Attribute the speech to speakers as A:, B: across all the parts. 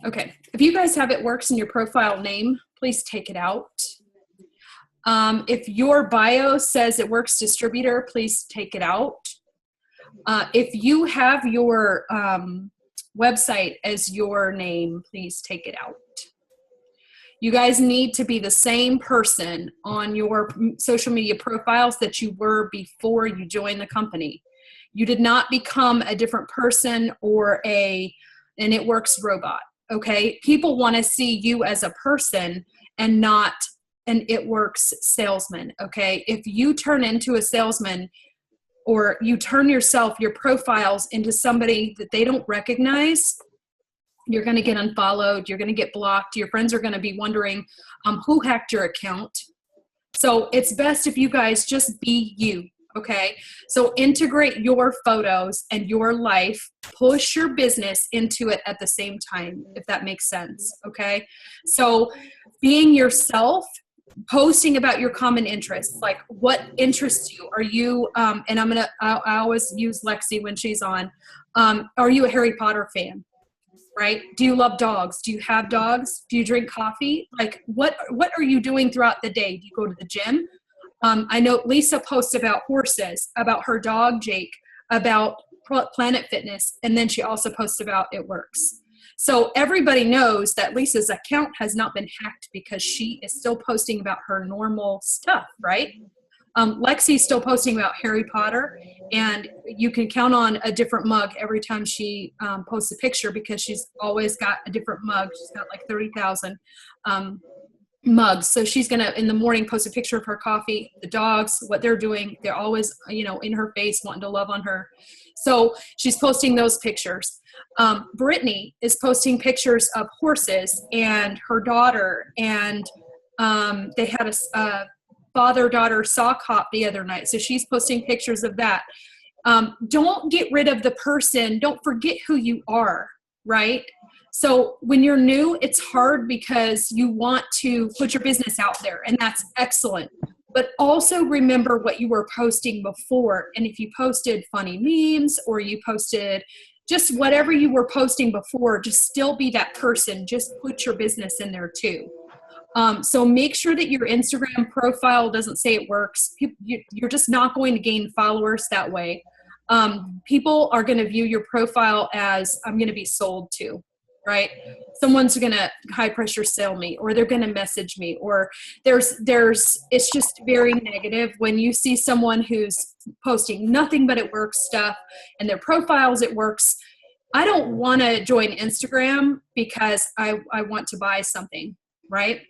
A: Okay. If you guys have It Works in your profile name, please take it out. If your bio says It Works distributor, please take it out. If you have your website as your name, please take it out. You guys need to be the same person on your social media profiles that you were before you joined the company. You did not become a different person or an It Works robot, okay? People want to see you as a person and not an It Works salesman, okay? If you turn into a salesman or you turn your profiles into somebody that they don't recognize, you're going to get unfollowed, you're going to get blocked, your friends are going to be wondering who hacked your account. So it's best if you guys just be you, okay? So integrate your photos and your life, push your business into it at the same time, if that makes sense, okay? So being yourself, posting about your common interests, like what interests you. Are you, and I always use Lexi when she's on, are you a Harry Potter fan? Right? Do you love dogs? Do you have dogs? Do you drink coffee? Like what are you doing throughout the day? Do you go to the gym? I know Lisa posts about horses, about her dog, Jake, about Planet Fitness. And then she also posts about It Works. So everybody knows that Lisa's account has not been hacked because she is still posting about her normal stuff, right? Lexi's still posting about Harry Potter, and you can count on a different mug every time she posts a picture because she's always got a different mug. She's got like 30,000 mugs. So she's going to, in the morning, post a picture of her coffee, the dogs, what they're doing. They're always, in her face, wanting to love on her. So she's posting those pictures. Brittany is posting pictures of horses and her daughter, and they had a father-daughter sock hop the other night. So she's posting pictures of that. Don't get rid of the person. Don't forget who you are, right? So when you're new, it's hard because you want to put your business out there, and that's excellent. But also remember what you were posting before. And if you posted funny memes or you posted just whatever you were posting before, just still be that person. Just put your business in there too. So make sure that your Instagram profile doesn't say It Works. You're just not going to gain followers that way. People are going to view your profile as, I'm going to be sold to, right? Someone's going to high pressure sell me, or they're going to message me, or it's just very negative when you see someone who's posting nothing but It Works stuff and their profiles It Works. I don't want to join Instagram because I want to buy something, right?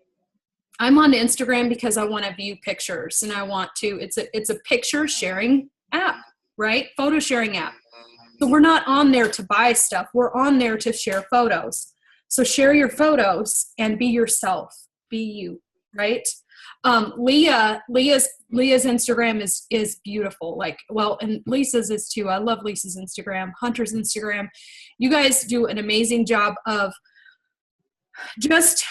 A: I'm on Instagram because I want to view pictures, and I want to, it's a picture sharing app, right? Photo sharing app. So we're not on there to buy stuff. We're on there to share photos. So share your photos and be yourself, be you, right? Leah's Instagram is beautiful. And Lisa's is too. I love Lisa's Instagram, Hunter's Instagram. You guys do an amazing job of just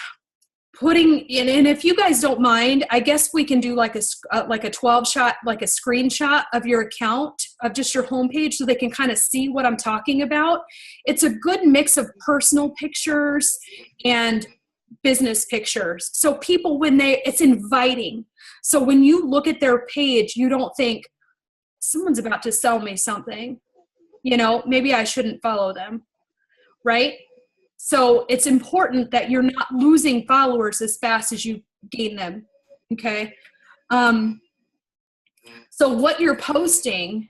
A: putting in, and if you guys don't mind, I guess we can do like a 12 shot, like a screenshot of your account, of just your homepage, so they can kind of see what I'm talking about. It's a good mix of personal pictures and business pictures. So people, it's inviting. So when you look at their page, you don't think someone's about to sell me something, maybe I shouldn't follow them, right? So it's important that you're not losing followers as fast as you gain them, okay? So what you're posting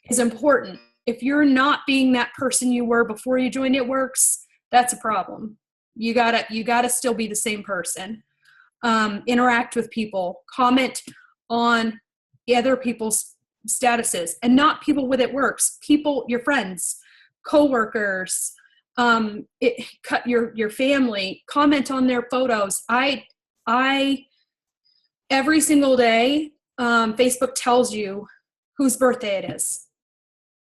A: is important. If you're not being that person you were before you joined It Works, that's a problem. You gotta still be the same person. Interact with people, comment on other people's statuses, and not people with It Works, people, your friends, coworkers, cut your family, comment on their photos. I every single day, Facebook tells you whose birthday it is,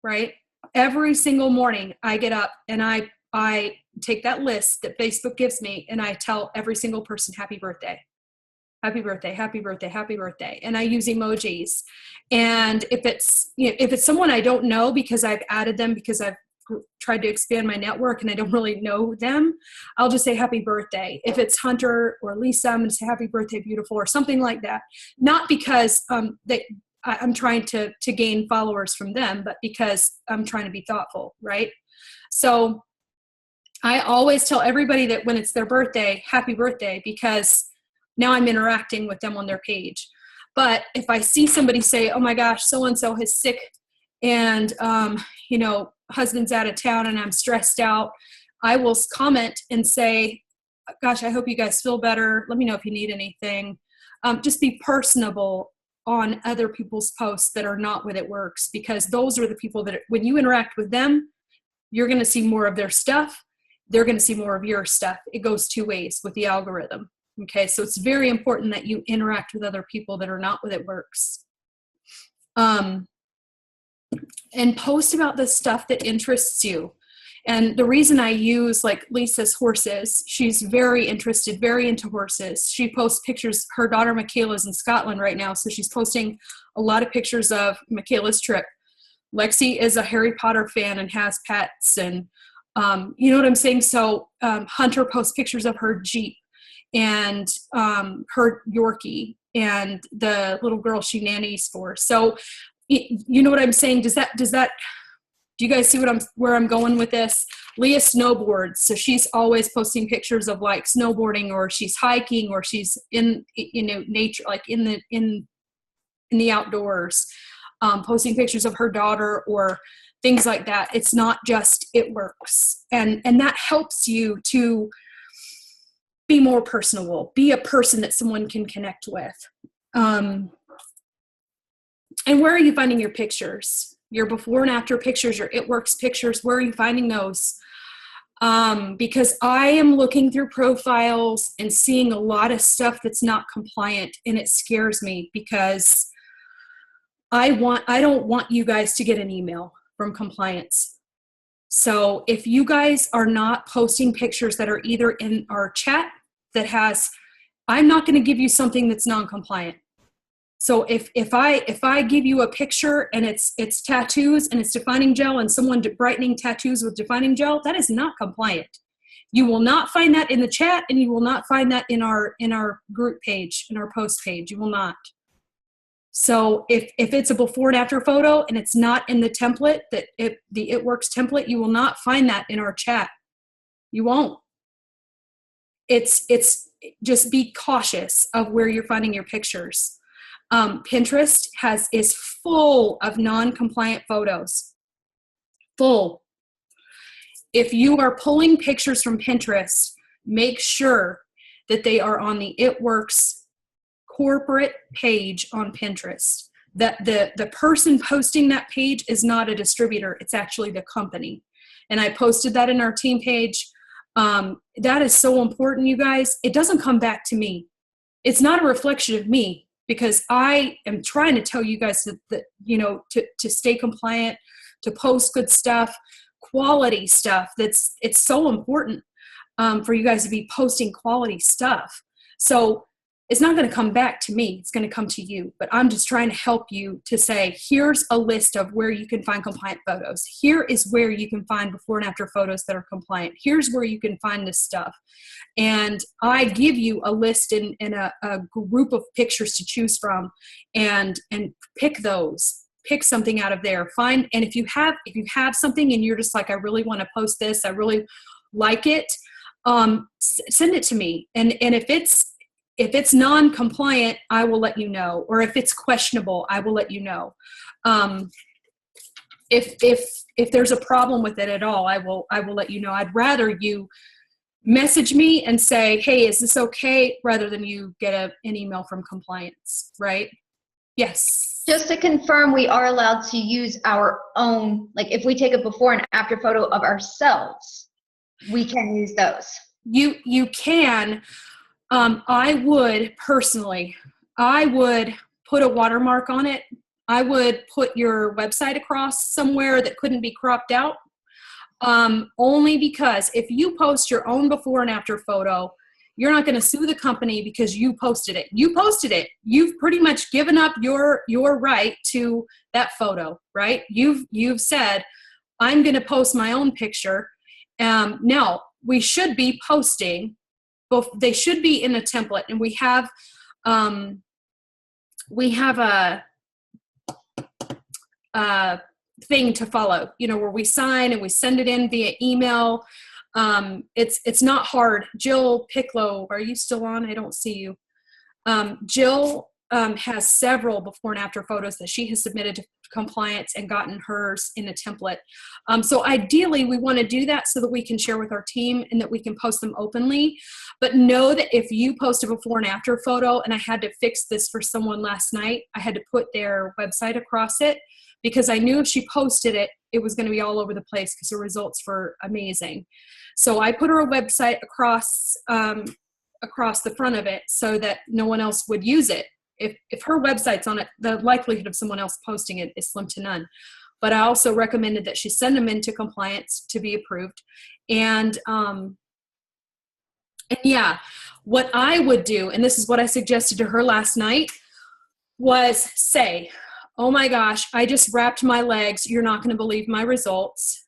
A: right? Every single morning I get up and I take that list that Facebook gives me, and I tell every single person, happy birthday, happy birthday, happy birthday, happy birthday. And I use emojis. And if it's someone I don't know, because I've added them, because I've tried to expand my network and I don't really know them, I'll just say happy birthday. If it's Hunter or Lisa, I'm going to say happy birthday, beautiful, or something like that. Not because I'm trying to gain followers from them, but because I'm trying to be thoughtful, right? So I always tell everybody that when it's their birthday, happy birthday, because now I'm interacting with them on their page. But if I see somebody say, oh my gosh, so-and-so is sick and, husband's out of town and I'm stressed out, I will comment and say, gosh, I hope you guys feel better. Let me know if you need anything. Just be personable on other people's posts that are not with It Works, because those are the people that, when you interact with them, you're going to see more of their stuff. They're going to see more of your stuff. It goes two ways with the algorithm. Okay, so it's very important that you interact with other people that are not with It Works. And post about the stuff that interests you. And the reason I use like Lisa's horses, she's very interested, very into horses. She posts pictures. Her daughter Michaela's in Scotland right now, so she's posting a lot of pictures of Michaela's trip. Lexi is a Harry Potter fan and has pets, and you know what I'm saying? So Hunter posts pictures of her Jeep and her Yorkie and the little girl she nannies for. So you know what I'm saying? Do you guys see where I'm going with this? Leah snowboards, so she's always posting pictures of like snowboarding, or she's hiking, or she's in nature, like in the outdoors, posting pictures of her daughter or things like that. It's not just It Works, and that helps you to be more personable, be a person that someone can connect with. And where are you finding your pictures? Your before and after pictures, your It Works pictures, where are you finding those? Because I am looking through profiles and seeing a lot of stuff that's not compliant, and it scares me because I don't want you guys to get an email from compliance. So if you guys are not posting pictures that are either in our chat that has, I'm not going to give you something that's non-compliant. So if I give you a picture and it's tattoos and it's defining gel and someone brightening tattoos with defining gel, that is not compliant. You will not find that in the chat, and you will not find that in our group page, in our post page. You will not. So if it's a before and after photo and it's not in the template, the It Works template, you will not find that in our chat. You won't. It's just be cautious of where you're finding your pictures. Pinterest is full of non-compliant photos. Full. If you are pulling pictures from Pinterest, make sure that they are on the It Works corporate page on Pinterest. That the person posting that page is not a distributor, it's actually the company. And I posted that in our team page. That is so important, you guys. It doesn't come back to me. It's not a reflection of me, because I am trying to tell you guys that to stay compliant, to post good stuff, quality stuff. It's so important for you guys to be posting quality stuff. So it's not going to come back to me. It's going to come to you. But I'm just trying to help you to say, here's a list of where you can find compliant photos. Here is where you can find before and after photos that are compliant. Here's where you can find this stuff. And I give you a list in a group of pictures to choose from, and pick those. Pick something out of there. And if you have something and you're just like, I really want to post this, I really like it, send it to me. And if it's non-compliant, I will let you know. Or if it's questionable, I will let you know. If there's a problem with it at all, I will let you know. I'd rather you message me and say, hey, is this okay? Rather than you get an email from compliance, right? Yes.
B: Just to confirm, we are allowed to use our own, like if we take a before and after photo of ourselves, we can use those.
A: You can. I would personally, put a watermark on it. I would put your website across somewhere that couldn't be cropped out. Only because if you post your own before and after photo, you're not going to sue the company because you posted it. You posted it. You've pretty much given up your right to that photo, right? You've said, I'm going to post my own picture. Now, we should be posting both. They should be in a template, and we have a thing to follow, where we sign and we send it in via email. It's not hard. Jill Picklow, are you still on? I don't see you. Jill has several before and after photos that she has submitted to compliance and gotten hers in a template. So ideally, we want to do that so that we can share with our team and that we can post them openly. But know that if you post a before and after photo, and I had to fix this for someone last night, I had to put their website across it because I knew if she posted it, it was going to be all over the place because her results were amazing. So I put her website across the front of it so that no one else would use it. If her website's on it, the likelihood of someone else posting it is slim to none. But I also recommended that she send them into compliance to be approved. And yeah, what I would do, and this is what I suggested to her last night, was say, oh my gosh, I just wrapped my legs. You're not going to believe my results.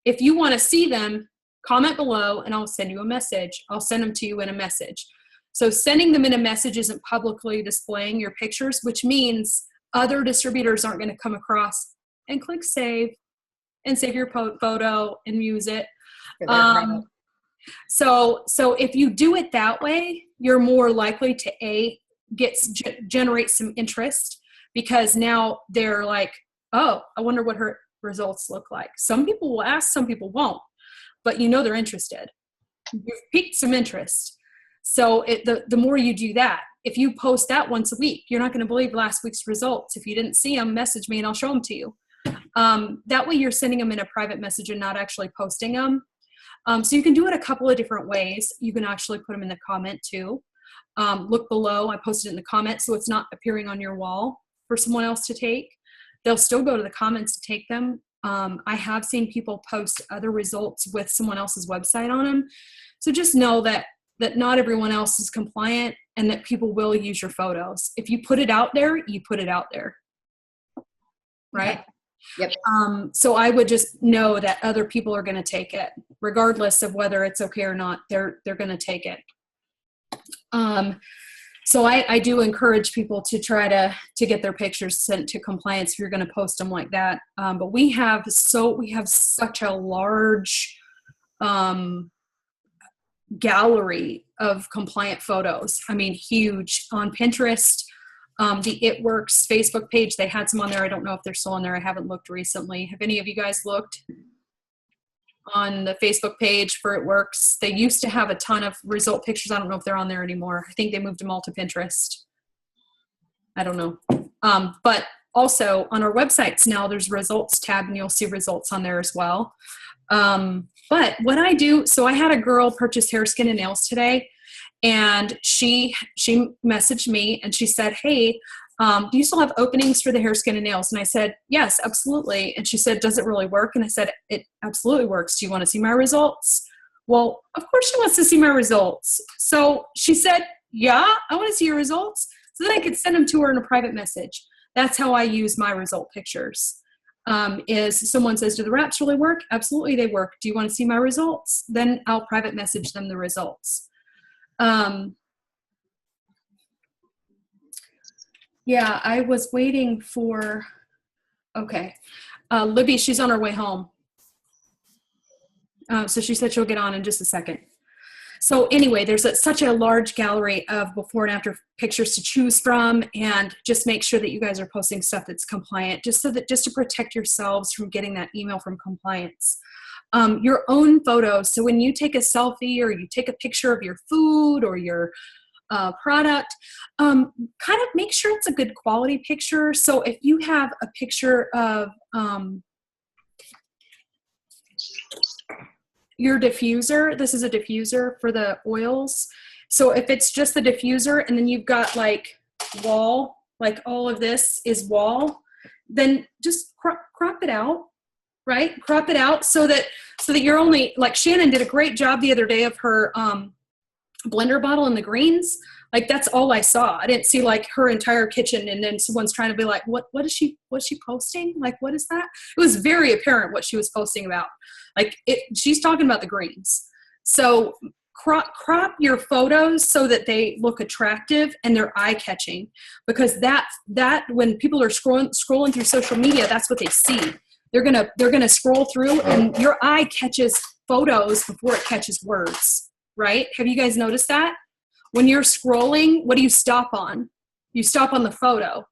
A: If you want to see them, comment below and I'll send you a message. I'll send them to you in a message. So sending them in a message isn't publicly displaying your pictures, which means other distributors aren't going to come across and click save and save your photo and use it. So if you do it that way, you're more likely to generate some interest, because now they're like, oh, I wonder what her results look like. Some people will ask, some people won't, but they're interested. You've piqued some interest. So the more you do that, if you post that once a week, you're not going to believe last week's results. If you didn't see them, message me and I'll show them to you. That way you're sending them in a private message and not actually posting them. So you can do it a couple of different ways. You can actually put them in the comment too. Look below. I posted it in the comments, so it's not appearing on your wall for someone else to take. They'll still go to the comments to take them. I have seen people post other results with someone else's website on them. So just know that not everyone else is compliant and that people will use your photos. If you put it out there, you put it out there. Right?
B: Yep.
A: So I would just know that other people are going to take it, regardless of whether it's okay or not. They're going to take it. So I do encourage people to try to get their pictures sent to compliance if you're going to post them like that. But we have such a large gallery of compliant photos. I mean, huge. On Pinterest, the It Works Facebook page, they had some on there. I don't know if they're still on there. I haven't looked recently. Have any of you guys looked on the Facebook page for It Works? They used to have a ton of result pictures. I don't know if they're on there anymore. I think they moved them all to Pinterest. I don't know. But also on our websites now, there's results tab and you'll see results on there as well. But what I do, so I had a girl purchase hair, skin, and nails today, and she messaged me and she said, hey, do you still have openings for the hair, skin, and nails? And I said, yes, absolutely. And she said, does it really work? And I said, it absolutely works. Do you want to see my results? Well, of course she wants to see my results. So she said, yeah, I want to see your results. So then I could send them to her in a private message. That's how I use my result pictures. Is someone says, do the wraps really work? Absolutely, they work. Do you want to see my results? Then I'll private message them the results. Yeah, I was waiting for, okay. Libby, she's on her way home. So she said she'll get on in just a second. So anyway, there's such a large gallery of before and after pictures to choose from, and just make sure that you guys are posting stuff that's compliant, just to protect yourselves from getting that email from compliance. Your own photos. So when you take a selfie or you take a picture of your food or your product, kind of make sure it's a good quality picture. So if you have a picture of your diffuser, this is a diffuser for the oils. So if it's just the diffuser and then you've got like wall, like all of this is wall, then just crop it out, right? Crop it out so that you're only, like Shannon did a great job the other day of her blender bottle in the greens. Like, that's all I saw. I didn't see like her entire kitchen, and then someone's trying to be like, what's she posting? Like, what is that? It was very apparent what she was posting about. Like, she's talking about the greens. So crop your photos so that they look attractive and they're eye-catching, because that when people are scrolling through social media, that's what they see. They're gonna scroll through, and your eye catches photos before it catches words, right? Have you guys noticed that? When you're scrolling, what do you stop on? You stop on the photo.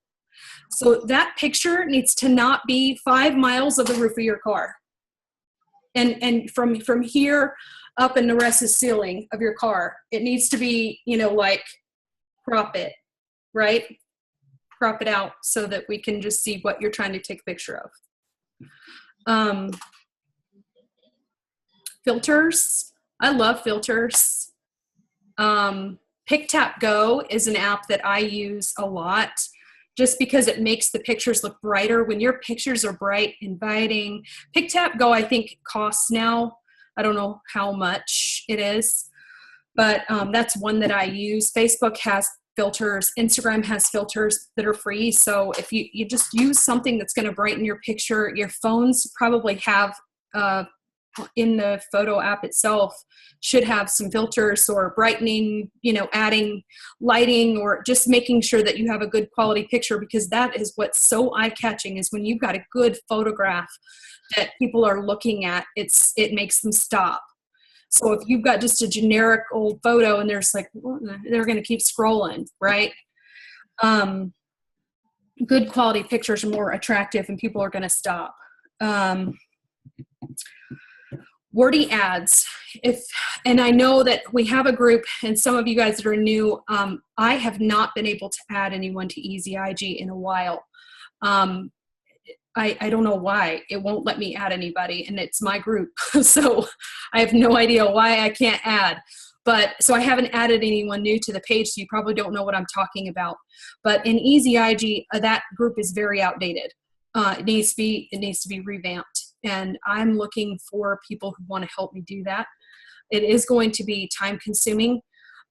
A: So that picture needs to not be 5 miles of the roof of your car, and from here up in the rest of the ceiling of your car. It needs to be, like, crop it, right? Crop it out so that we can just see what you're trying to take a picture of. Filters. I love filters. PicTapGo is an app that I use a lot, just because it makes the pictures look brighter. When your pictures are bright, inviting. PicTapGo, I think, costs now, I don't know how much it is, but that's one that I use. Facebook has filters. Instagram has filters that are free. So if you just use something that's going to brighten your picture, your phones probably have, in the photo app itself, should have some filters or brightening, adding lighting, or just making sure that you have a good quality picture, because that is what's so eye-catching, is when you've got a good photograph that people are looking at, it makes them stop. So if you've got just a generic old photo and there's like, they're going to keep scrolling, right? Good quality pictures are more attractive and people are going to stop. Wordy ads. And I know that we have a group, and some of you guys that are new, I have not been able to add anyone to Easy IG in a while. I don't know why. It won't let me add anybody, and it's my group. So I have no idea why I can't add. But so I haven't added anyone new to the page, so you probably don't know what I'm talking about. But in Easy IG, that group is very outdated. It needs to be revamped. And I'm looking for people who want to help me do that. It is going to be time consuming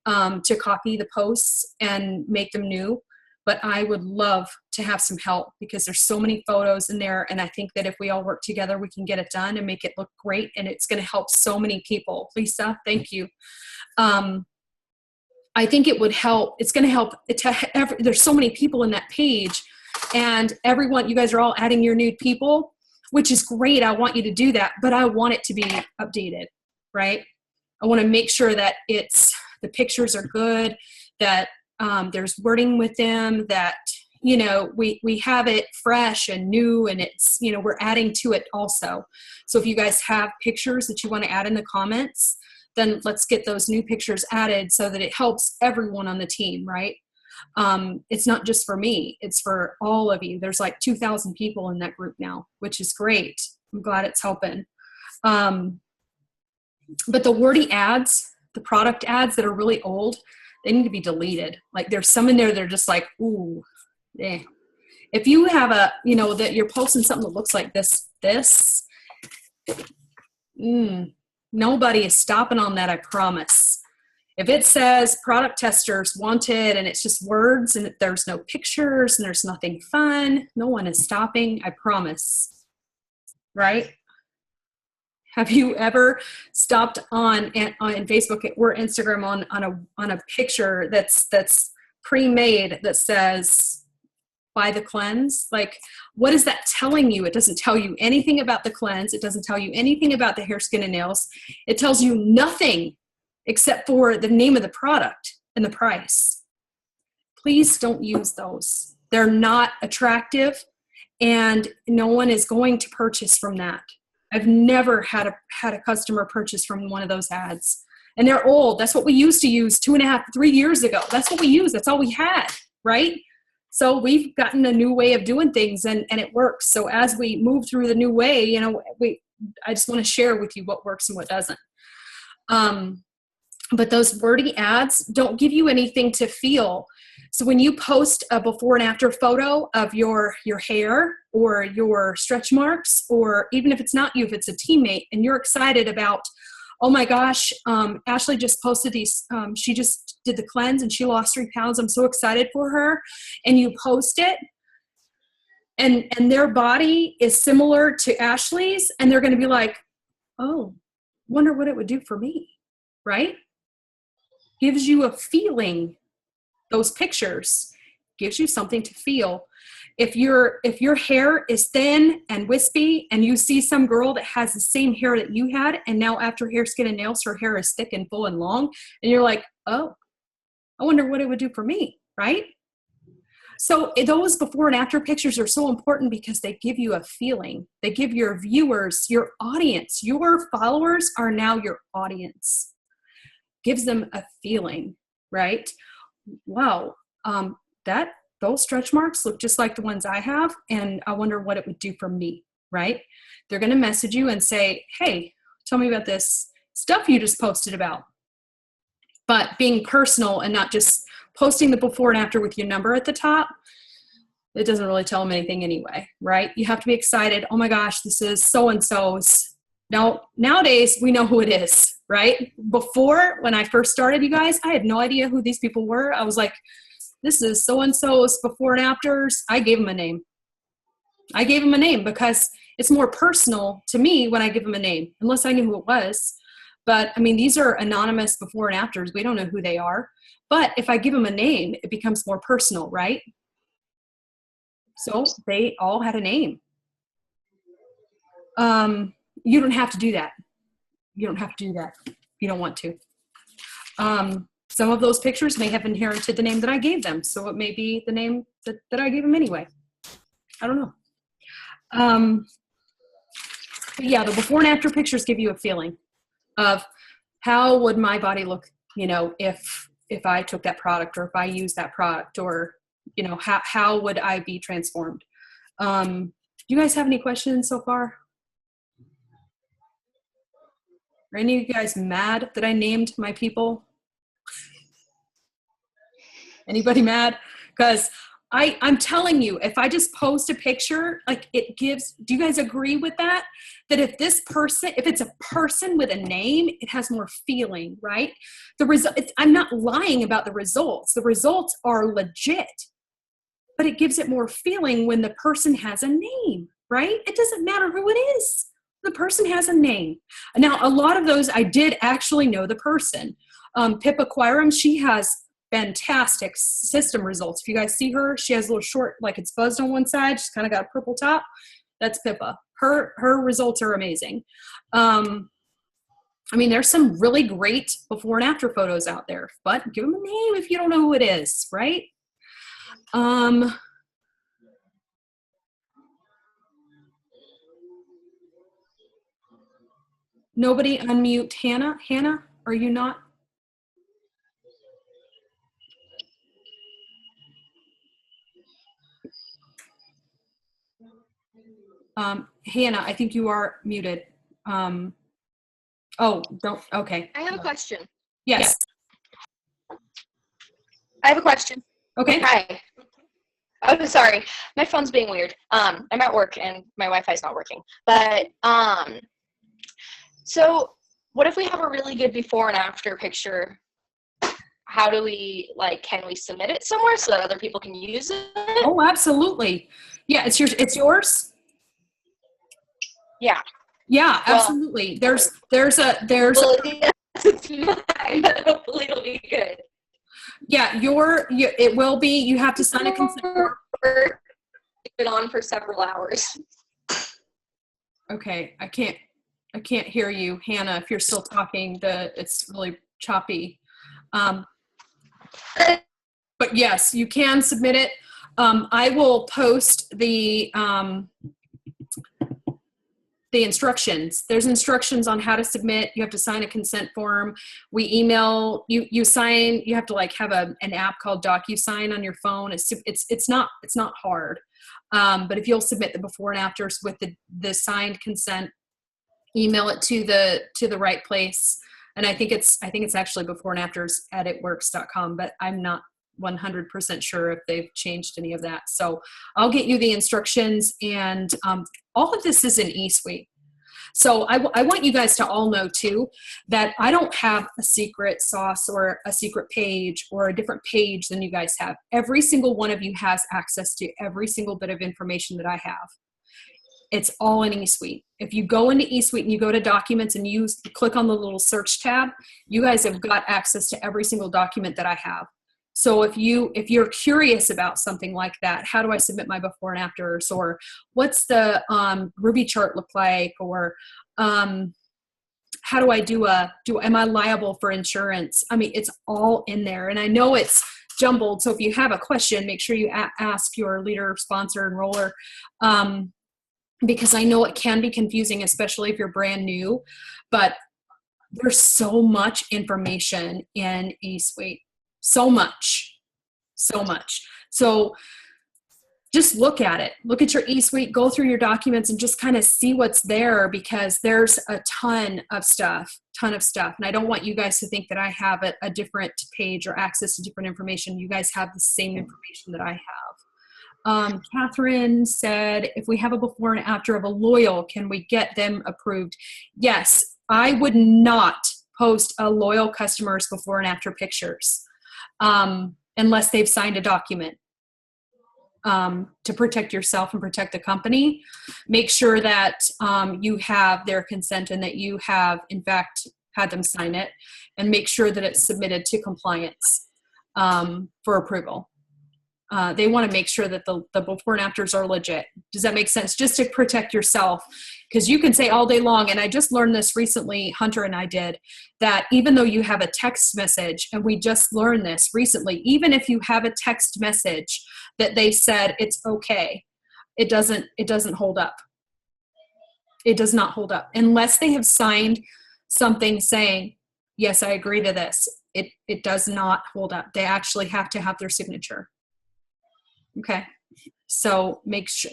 A: to copy the posts and make them new, but I would love to have some help, because there's so many photos in there. And I think that if we all work together, we can get it done and make it look great. And it's going to help so many people. Lisa, thank you. I think it would help. It's going to help. There's so many people in that page, and everyone, you guys are all adding your new people, which is great. I want you to do that, but I want it to be updated, right? I want to make sure that the pictures are good, that there's wording with them, that, we have it fresh and new, and it's, we're adding to it also. So if you guys have pictures that you want to add in the comments, then let's get those new pictures added so that it helps everyone on the team, right? It's not just for me, it's for all of you. There's like 2,000 people in that group now, which is great. I'm glad it's helping. But the wordy ads, the product ads that are really old, they need to be deleted. Like, there's some in there that are just like, ooh, eh. If you have that you're posting something that looks like this, nobody is stopping on that, I promise. If it says product testers wanted and it's just words and there's no pictures and there's nothing fun, no one is stopping, I promise. Right? Have you ever stopped on Facebook or Instagram on a picture that's pre-made that says buy the cleanse? Like, what is that telling you? It doesn't tell you anything about the cleanse. It doesn't tell you anything about the hair, skin, and nails. It tells you nothing except for the name of the product and the price. Please don't use those. They're not attractive, and no one is going to purchase from that. I've never had a customer purchase from one of those ads. And they're old. That's what we used to use 2.5, 3 years ago. That's what we used. That's all we had, right? So we've gotten a new way of doing things, and it works. So as we move through the new way, I just want to share with you what works and what doesn't. But those wordy ads don't give you anything to feel. So when you post a before and after photo of your hair or your stretch marks, or even if it's not you, if it's a teammate and you're excited about, oh my gosh, Ashley just posted these, she just did the cleanse and she lost 3 pounds. I'm so excited for her. And you post it and their body is similar to Ashley's, and they're going to be like, oh, wonder what it would do for me, right? Gives you a feeling. Those pictures gives you something to feel. If your hair is thin and wispy and you see some girl that has the same hair that you had, and now after hair, skin, and nails, her hair is thick and full and long, and you're like, oh, I wonder what it would do for me, right? So those before and after pictures are so important because they give you a feeling. They give your viewers, your audience, your followers are now your audience. Gives them a feeling, right? Wow, those stretch marks look just like the ones I have, and I wonder what it would do for me, right? They're going to message you and say, hey, tell me about this stuff you just posted about. But being personal and not just posting the before and after with your number at the top, it doesn't really tell them anything anyway, right? You have to be excited. Oh my gosh, this is so-and-so's. Now, nowadays, we know who it is, right? Before, when I first started, you guys, I had no idea who these people were. I was like, this is so-and-so's before and afters. I gave them a name. I gave them a name because it's more personal to me when I give them a name, unless I knew who it was. But I mean, these are anonymous before and afters. We don't know who they are. But if I give them a name, it becomes more personal, right? So they all had a name. You don't have to do that. You don't have to do that. You don't want to. Some of those pictures may have inherited the name that I gave them. So it may be the name that I gave them anyway. I don't know. But yeah, the before and after pictures give you a feeling of how would my body look, you know, if I took that product, or if I used that product, or, you know, how would I be transformed? Do you guys have any questions so far? Are any of you guys mad that I named my people? Anybody mad? Because I'm telling you, if I just post a picture, like it gives, do you guys agree with that? That if it's a person with a name, it has more feeling, right? I'm not lying about the results. The results are legit, but it gives it more feeling when the person has a name, right? It doesn't matter who it is. The person has a name. Now, a lot of those, I did actually know the person. Pippa Quirem, she has fantastic system results. If you guys see her, she has a little short, like it's buzzed on one side. She's kind of got a purple top. That's Pippa. Her results are amazing. I mean, there's some really great before and after photos out there, but give them a name if you don't know who it is, right? Nobody unmute Hannah. Hannah, are you not? Hannah, I think you are muted. Okay.
C: I have a question.
A: Yes.
C: I have a question.
A: Okay.
C: Hi. Oh, sorry. My phone's being weird. I'm at work and my Wi-Fi's not working. But, so what if we have a really good before and after picture? How do we, can we submit it somewhere so that other people can use it?
A: Oh, absolutely. Yeah, it's yours?
C: Yeah.
A: Yeah, absolutely.
C: Well, yes, it's mine, but hopefully it'll be good.
A: Yeah, it will be. You have to sign a consent form.
C: It's been on for several hours.
A: Okay, I can't hear you, Hannah. If you're still talking, it's really choppy. But yes, you can submit it. I will post the instructions. There's instructions on how to submit. You have to sign a consent form. We email you sign. You have to have an app called DocuSign on your phone. It's not hard. But if you'll submit the before and afters with the signed consent, email it to the right place. And I think it's actually before and afters at itworks.com, but I'm not 100% sure if they've changed any of that. So I'll get you the instructions, and all of this is in eSuite. So I want you guys to all know too, that I don't have a secret sauce or a secret page or a different page than you guys have. Every single one of you has access to every single bit of information that I have. It's all in eSuite. If you go into eSuite and you go to documents and you click on the little search tab, you guys have got access to every single document that I have. So if you're curious about something like that, how do I submit my before and afters, or what's the Ruby chart look like, or how do I am I liable for insurance? I mean, it's all in there, and I know it's jumbled. So if you have a question, make sure you ask your leader, sponsor, enroller, because I know it can be confusing, especially if you're brand new, but there's so much information in eSuite. So much. So just look at it. Look at your eSuite, go through your documents and just kind of see what's there, because there's a ton of stuff. And I don't want you guys to think that I have a different page or access to different information. You guys have the same information that I have. Catherine said, if we have a before and after of a loyal, can we get them approved? Yes, I would not post a loyal customer's before and after pictures. Unless they've signed a document to protect yourself and protect the company. Make sure that you have their consent and that you have, in fact, had them sign it, and make sure that it's submitted to compliance for approval. They want to make sure that the before and afters are legit. Does that make sense? Just to protect yourself, because you can say all day long, and I just learned this recently, Hunter and I did, that even though you have a text message, and we just learned this recently, even if you have a text message that they said it's okay, it doesn't hold up. It does not hold up unless they have signed something saying, yes, I agree to this. It does not hold up. They actually have to have their signature. Okay, so make sure.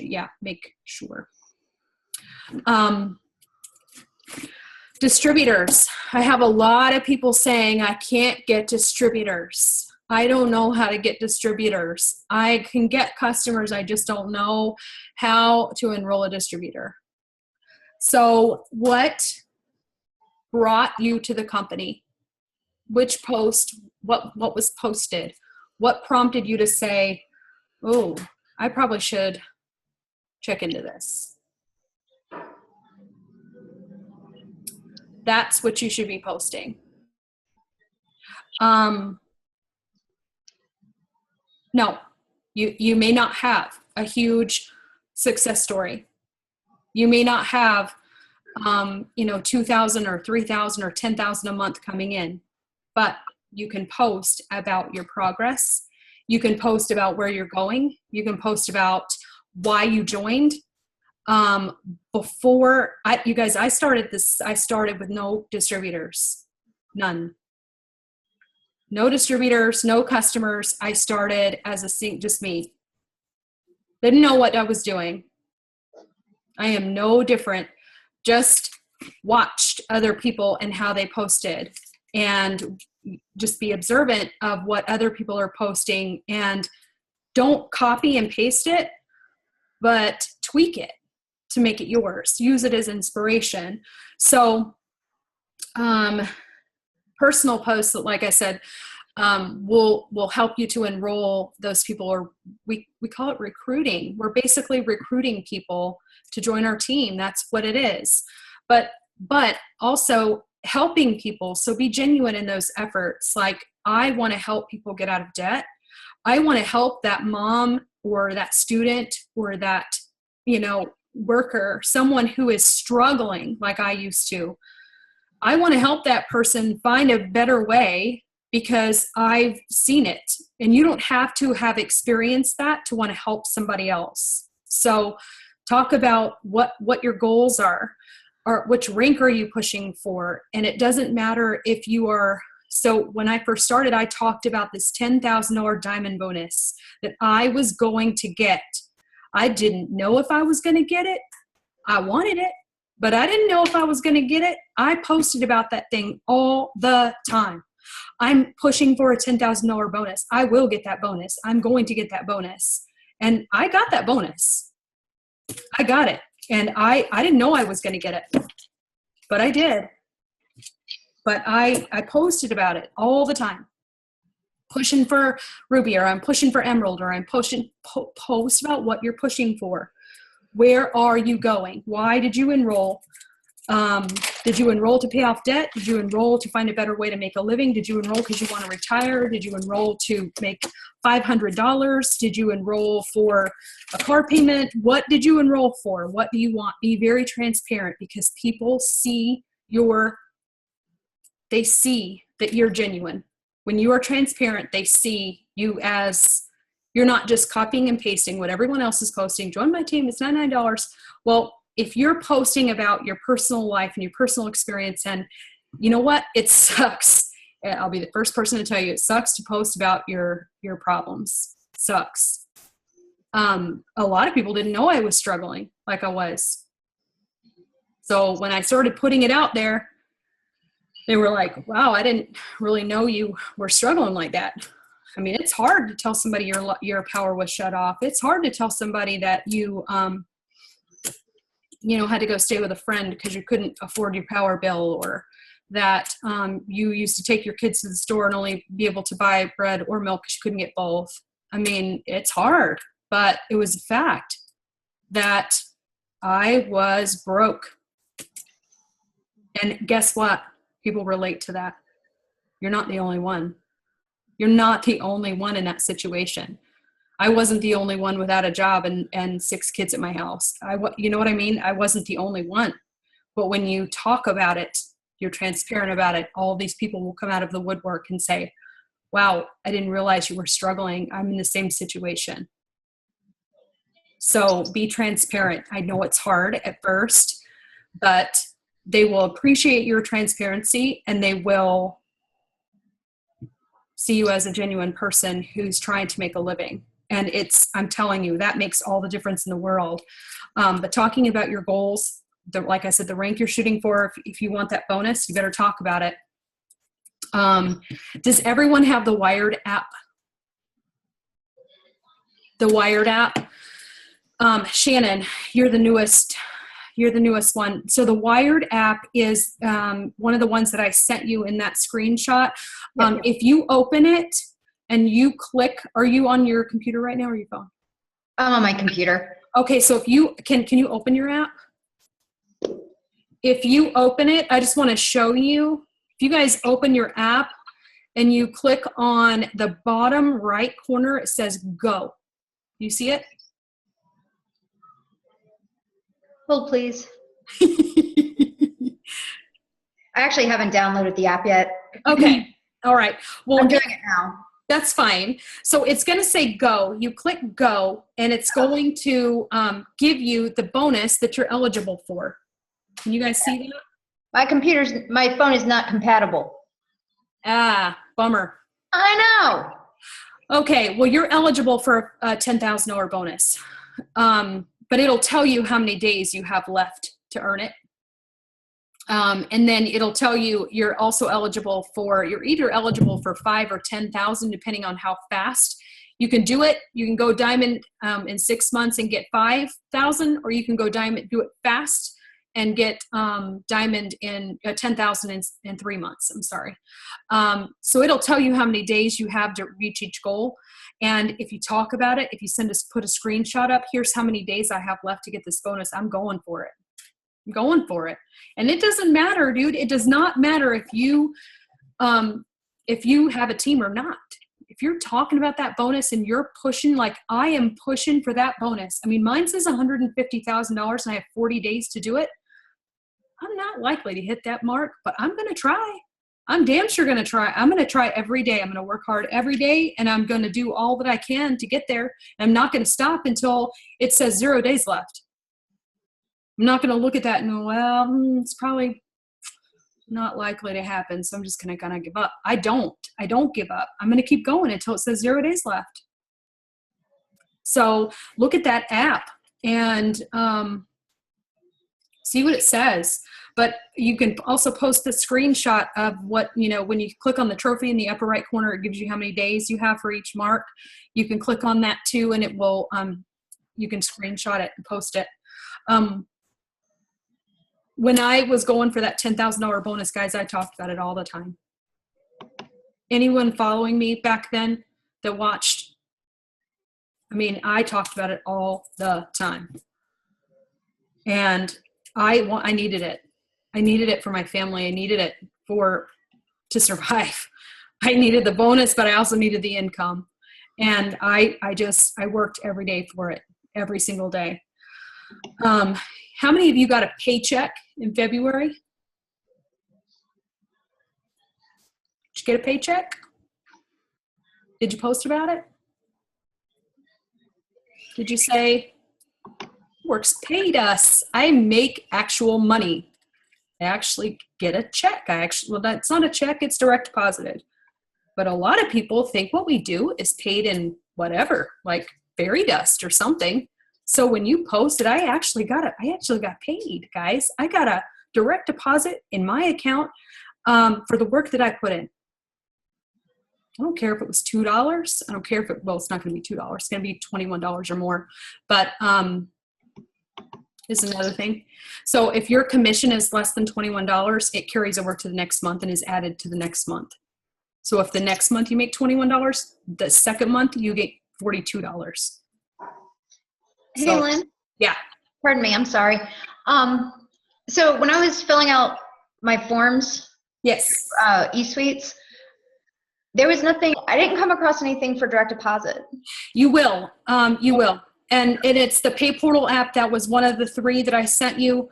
A: Distributors. I have a lot of people saying I can't get distributors. I don't know how to get distributors. I can get customers. I just don't know how to enroll a distributor. So what brought you to the company? Which post? What was posted? What prompted you to say, oh, I probably should check into this? That's what you should be posting. No, you may not have a huge success story. You may not have, 2,000 or 3,000 or 10,000 a month coming in, but you can post about your progress. You can post about where you're going. You can post about why you joined. I started with no distributors, none. No distributors, no customers. I started as just me. Didn't know what I was doing. I am no different. Just watched other people and how they posted, and just be observant of what other people are posting, and don't copy and paste it, but tweak it to make it yours. Use it as inspiration. So personal posts, like I said, will help you to enroll those people, or we call it recruiting. We're basically recruiting people to join our team. That's what it is. But also helping people. So be genuine in those efforts. Like, I want to help people get out of debt. I want to help that mom or that student or that, worker, someone who is struggling like I used to. I want to help that person find a better way because I've seen it. And you don't have to have experienced that to want to help somebody else. So talk about what your goals are, or which rank are you pushing for. And it doesn't matter if you are. So when I first started, I talked about this $10,000 diamond bonus that I was going to get. I didn't know if I was going to get it. I wanted it, but I didn't know if I was going to get it. I posted about that thing all the time. I'm pushing for a $10,000 bonus. I will get that bonus. I'm going to get that bonus. And I got that bonus. I got it. And I didn't know I was going to get it, but I did. But I posted about it all the time. Pushing for Ruby, or I'm pushing for Emerald, or I'm pushing, post about what you're pushing for. Where are you going? Why did you enroll? Did you enroll to pay off debt? Did you enroll to find a better way to make a living? Did you enroll because you want to retire? Did you enroll to make $500? Did you enroll for a car payment? What did you enroll for? What do you want? Be very transparent, because people see they see that you're genuine. When you are transparent, they see you as, you're not just copying and pasting what everyone else is posting. Join my team, it's $99. Well, if you're posting about your personal life and your personal experience, and you know what, it sucks. I'll be the first person to tell you, it sucks to post about your problems. Sucks. A lot of people didn't know I was struggling like I was. So when I started putting it out there, they were like, wow, I didn't really know you were struggling like that. I mean, it's hard to tell somebody your power was shut off. It's hard to tell somebody that you had to go stay with a friend because you couldn't afford your power bill, or that you used to take your kids to the store and only be able to buy bread or milk because you couldn't get both. I mean, it's hard, but it was a fact that I was broke. And guess what? People relate to that. You're not the only one. You're not the only one in that situation. I wasn't the only one without a job and 6 kids at my house. You know what I mean? I wasn't the only one. But when you talk about it, you're transparent about it, all these people will come out of the woodwork and say, wow, I didn't realize you were struggling. I'm in the same situation. So be transparent. I know it's hard at first, but they will appreciate your transparency, and they will see you as a genuine person who's trying to make a living. And I'm telling you, that makes all the difference in the world. But talking about your goals, like I said, the rank you're shooting for, if you want that bonus, you better talk about it. Does everyone have the Wired app? The Wired app? Shannon, you're the newest one. So the Wired app is one of the ones that I sent you in that screenshot. If you open it and you click, are you on your computer right now or your phone?
B: I'm on my computer.
A: Okay, so if you can you open your app? If you open it, I just want to show you. If you guys open your app and you click on the bottom right corner, it says go. You see it?
B: Hold, please. I actually haven't downloaded the app yet.
A: Okay. All right. Well,
B: I'm doing it now.
A: That's fine. So it's going to say go. You click go, and it's going to give you the bonus that you're eligible for. Can you guys see that?
B: My phone is not compatible.
A: Ah, bummer.
B: I know.
A: Okay. Well, you're eligible for a $10,000 bonus. But it'll tell you how many days you have left to earn it. And then it'll tell you you're also eligible you're either eligible for 5 or 10,000, depending on how fast you can do it. You can go diamond in 6 months and get 5,000, or you can go diamond, do it fast and get diamond in 10,000 in 3 months. I'm sorry. So it'll tell you how many days you have to reach each goal. And if you talk about it, if you put a screenshot up, here's how many days I have left to get this bonus. I'm going for it. I'm going for it. And it doesn't matter, dude. It does not matter if you have a team or not. If you're talking about that bonus and you're pushing, like I am pushing for that bonus. I mean, mine says $150,000 and I have 40 days to do it. I'm not likely to hit that mark, but I'm going to try. I'm damn sure going to try. I'm going to try every day. I'm going to work hard every day, and I'm going to do all that I can to get there. And I'm not going to stop until it says 0 days left. I'm not going to look at that and go, well, it's probably not likely to happen, so I'm just going to kind of give up. I don't give up. I'm going to keep going until it says 0 days left. So look at that app and see what it says. But you can also post the screenshot of what, when you click on the trophy in the upper right corner, it gives you how many days you have for each mark. You can click on that too, and it will, you can screenshot it and post it. when I was going for that $10,000 bonus, guys, I talked about it all the time. Anyone following me back then that watched, I mean, I talked about it all the time. And I needed it. I needed it for my family. I needed it to survive. I needed the bonus, but I also needed the income. And I worked every day for it, every single day. How many of you got a paycheck in February? Did you get a paycheck? Did you post about it? Did you say, Works paid us? I make actual money. I actually get a check. Well, that's not a check, it's direct deposited. But a lot of people think what we do is paid in whatever, like fairy dust or something. So when you posted, I actually got paid, guys. I got a direct deposit in my account for the work that I put in. I don't care if it was $2. I don't care if it's not going to be $2. It's going to be $21 or more. But is another thing. So if your commission is less than $21, it carries over to the next month and is added to the next month. So if the next month you make $21, the second month you get $42.
B: Hey, Lynn.
A: Yeah.
B: Pardon me, I'm sorry. So when I was filling out my forms,
A: yes,
B: eSuites, there was nothing, I didn't come across anything for direct deposit.
A: You will. You will. And it's the Pay Portal app. That was one of the 3 that I sent you.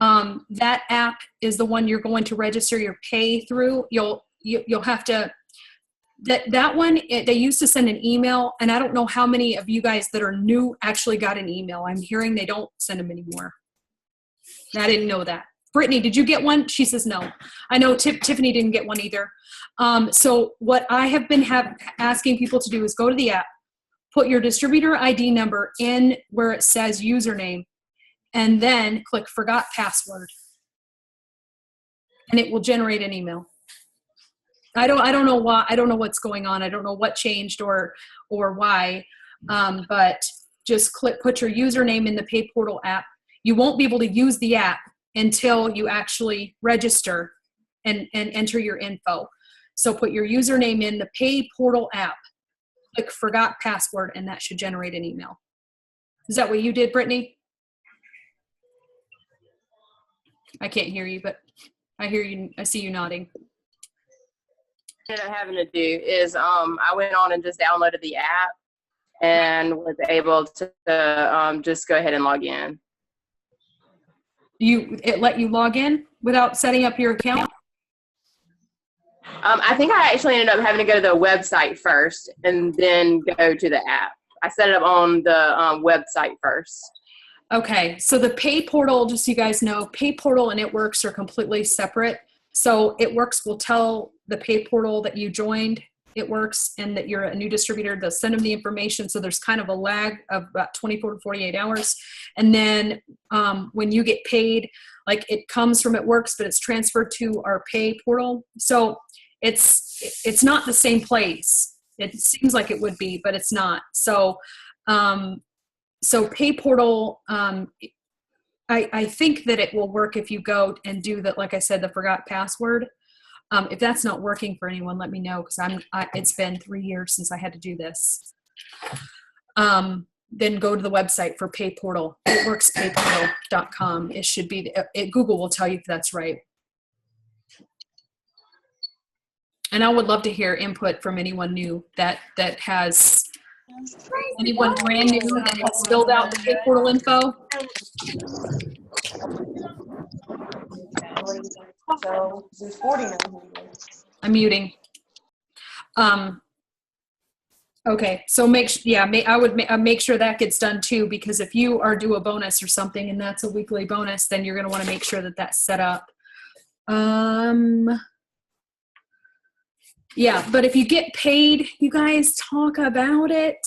A: That app is the one you're going to register your pay through. You'll have to, that one, they used to send an email, and I don't know how many of you guys that are new actually got an email. I'm hearing they don't send them anymore. And I didn't know that. Brittany, did you get one? She says no. I know Tiffany didn't get one either. So what I have been asking people to do is go to the app, put your distributor ID number in where it says username, and then click forgot password. And it will generate an email. I don't know why. I don't know what's going on. I don't know what changed or why. But just put your username in the Pay Portal app. You won't be able to use the app until you actually register and enter your info. So put your username in the Pay Portal app, click forgot password, and that should generate an email. Is that what you did, Brittany? I can't hear you, but I hear you. I see you nodding.
D: What I'm having to do is I went on and just downloaded the app and was able to just go ahead and log in.
A: It let you log in without setting up your account?
D: I think I actually ended up having to go to the website first and then go to the app. I set it up on the website first.
A: Okay, so the Pay Portal, just so you guys know, Pay Portal and It Works are completely separate. So It Works will tell the Pay Portal that you joined It Works and that you're a new distributor. They'll send them the information. So there's kind of a lag of about 24 to 48 hours. And then when you get paid, like it comes from It Works, but it's transferred to our Pay Portal. So it's not the same place. It seems like it would be, but it's not. So Pay Portal, I think that it will work if you go and do that, like I said, the forgot password. If that's not working for anyone, let me know, because it's been 3 years since I had to do this. Then go to the website for Pay Portal. It works, payportal.com. It should be, Google will tell you if that's right. And I would love to hear input from anyone new that has, anyone brand new that has filled out the Pay Portal info. I'm muting. Okay, so I would make sure that gets done too, because if you are due a bonus or something and that's a weekly bonus, then you're going to want to make sure that that's set up. Yeah, but if you get paid, you guys talk about it.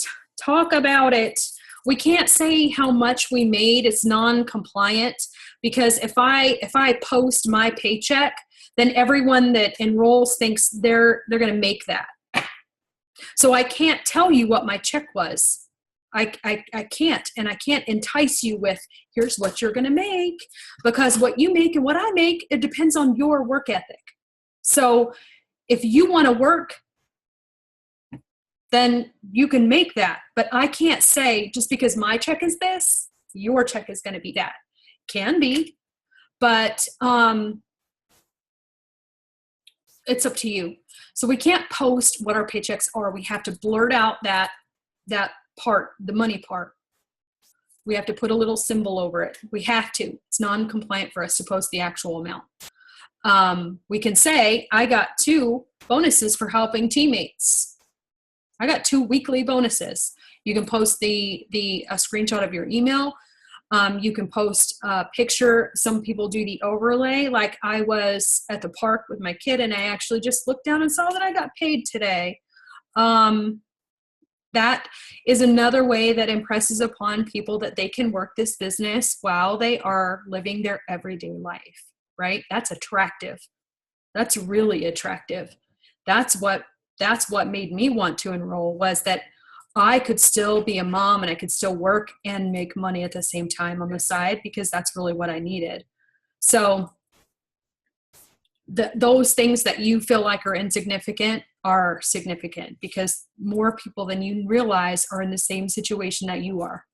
A: Talk about it. We can't say how much we made. It's non-compliant, because if I post my paycheck, then everyone that enrolls thinks they're going to make that. So I can't tell you what my check was. I can't, and I can't entice you with, here's what you're going to make, because what you make and what I make, it depends on your work ethic. So if you want to work, then you can make that. But I can't say just because my check is this, your check is going to be that. Can be, but it's up to you. So we can't post what our paychecks are. We have to blurt out that part, the money part. We have to put a little symbol over it. We have to. It's non-compliant for us to post the actual amount. We can say, I got 2 bonuses for helping teammates. I got 2 weekly bonuses. You can post a screenshot of your email. You can post a picture. Some people do the overlay. Like I was at the park with my kid and I actually just looked down and saw that I got paid today. That is another way that impresses upon people that they can work this business while they are living their everyday life, right? That's attractive. That's really attractive. That's what made me want to enroll, was that I could still be a mom and I could still work and make money at the same time on the side, because that's really what I needed. So those things that you feel like are insignificant are significant, because more people than you realize are in the same situation that you are.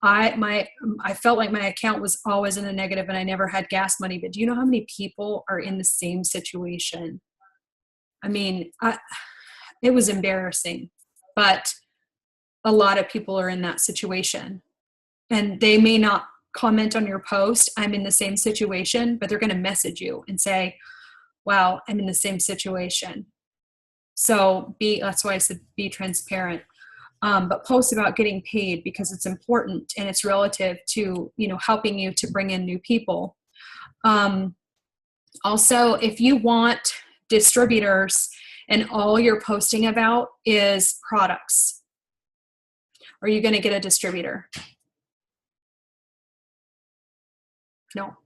A: I felt like my account was always in the negative and I never had gas money, but do you know how many people are in the same situation? I mean, it was embarrassing, but a lot of people are in that situation, and they may not comment on your post, I'm in the same situation, but they're going to message you and say, wow, I'm in the same situation. So that's why I said be transparent, but post about getting paid, because it's important and it's relative to, helping you to bring in new people. Also, if you want distributors and all you're posting about is products, are you going to get a distributor? No.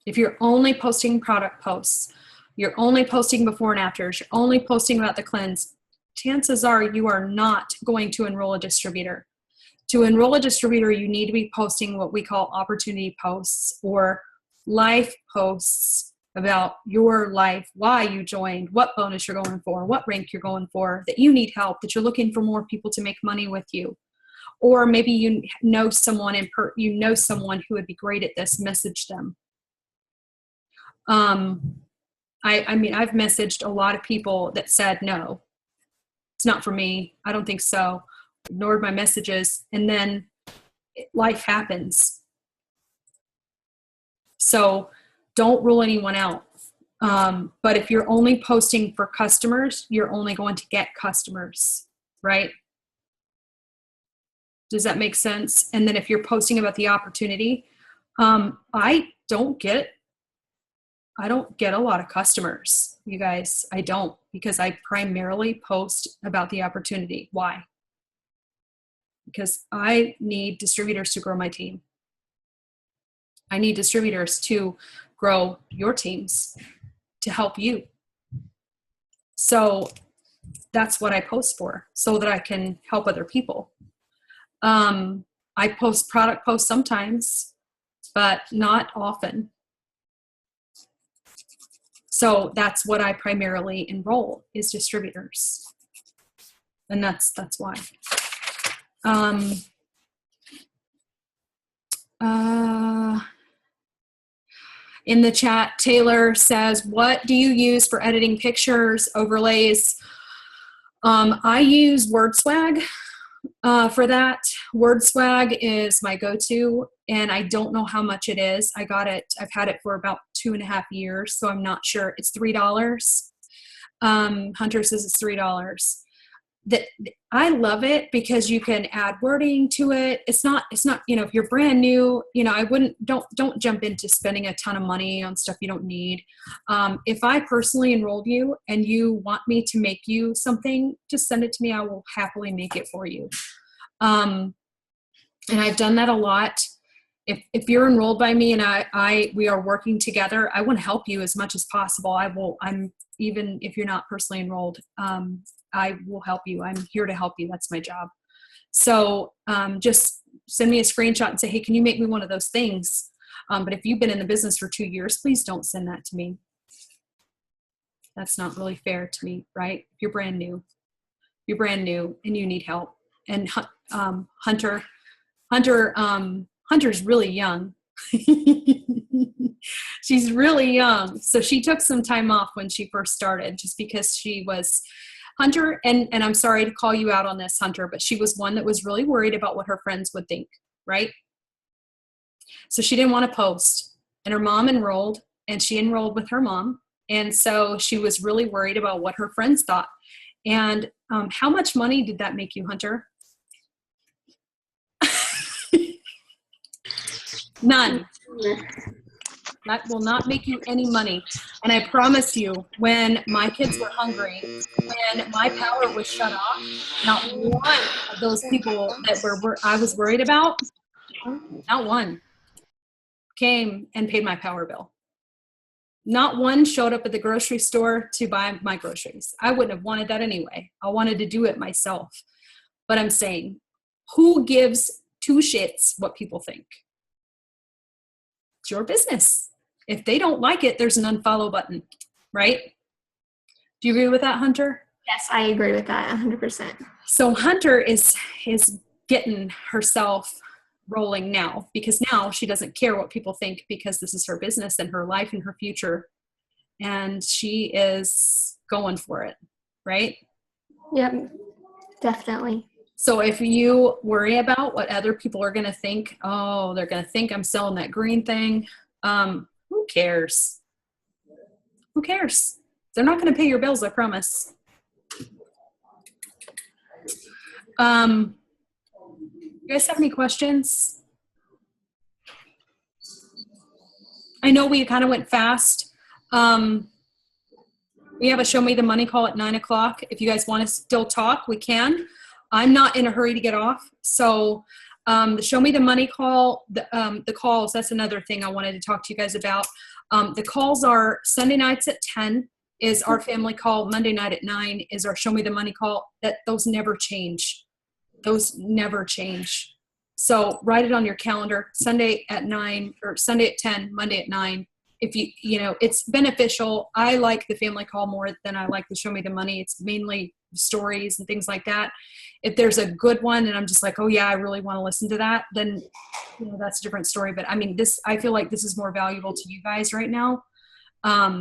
A: If you're only posting product posts, you're only posting before and afters, you're only posting about the cleanse, chances are you are not going to enroll a distributor. To enroll a distributor, you need to be posting what we call opportunity posts or life posts about your life, why you joined, what bonus you're going for, what rank you're going for, that you need help, that you're looking for more people to make money with you. Or maybe you know someone who would be great at this, message them. I mean, I've messaged a lot of people that said, no, it's not for me. I don't think so. Ignored my messages. And then life happens. So don't rule anyone out. But if you're only posting for customers, you're only going to get customers, right? Does that make sense? And then if you're posting about the opportunity, I don't get a lot of customers, you guys. I don't, because I primarily post about the opportunity. Why? Because I need distributors to grow my team. I need distributors to grow your teams, to help you. So that's what I post for, so that I can help other people. I post product posts sometimes, but not often. So that's what I primarily enroll, is distributors. And that's why. In the chat, Taylor says, what do you use for editing pictures, overlays? I use WordSwag for that. WordSwag is my go-to, and I don't know how much it is. I've had it for about 2.5 years, so I'm not sure. It's $3. Hunter says it's $3. I love it because you can add wording to it. It's not, if you're brand new, don't jump into spending a ton of money on stuff you don't need. If I personally enrolled you and you want me to make you something, just send it to me. I will happily make it for you. And I've done that a lot. If you're enrolled by me and we are working together, I want to help you as much as possible. Even if you're not personally enrolled, I will help you. I'm here to help you. That's my job. So just send me a screenshot and say, hey, can you make me one of those things? But if you've been in the business for 2 years, please don't send that to me. That's not really fair to me, right? If you're brand new and you need help. And Hunter's really young. She's really young. So she took some time off when she first started just because she was Hunter. And I'm sorry to call you out on this, Hunter, but she was one that was really worried about what her friends would think, right? So she didn't want to post, and her mom enrolled, and she enrolled with her mom. And so she was really worried about what her friends thought. And how much money did that make you, Hunter? None. That will not make you any money. And I promise you, when my kids were hungry, when my power was shut off, not one of those people that I was worried about, not one, came and paid my power bill. Not one showed up at the grocery store to buy my groceries. I wouldn't have wanted that anyway. I wanted to do it myself. But I'm saying, who gives two shits what people think? It's your business. If they don't like it, there's an unfollow button, right? Do you agree with that, Hunter?
E: Yes, I agree with that 100%.
A: So Hunter is getting herself rolling now, because now she doesn't care what people think, because this is her business and her life and her future. And she is going for it, right?
E: Yep, definitely.
A: So if you worry about what other people are going to think, oh, they're going to think I'm selling that green thing. Who cares? Who cares? They're not going to pay your bills, I promise. You guys have any questions? I know we kind of went fast. We have a Show Me the Money call at 9 o'clock. If you guys want to still talk, we can. I'm not in a hurry to get off. So the Show Me the Money call, the calls, that's another thing I wanted to talk to you guys about. The calls are Sunday nights at 10 is our family call. Monday night at 9 is our Show Me the Money call. Those never change. Those never change. So write it on your calendar, Sunday at 9 or Sunday at 10, Monday at 9. If it's beneficial. I like the family call more than I like the Show Me the Money. It's mainly stories and things like that. If there's a good one and I'm just like, oh yeah, I really want to listen to that, then that's a different story. But I mean, I feel like this is more valuable to you guys right now.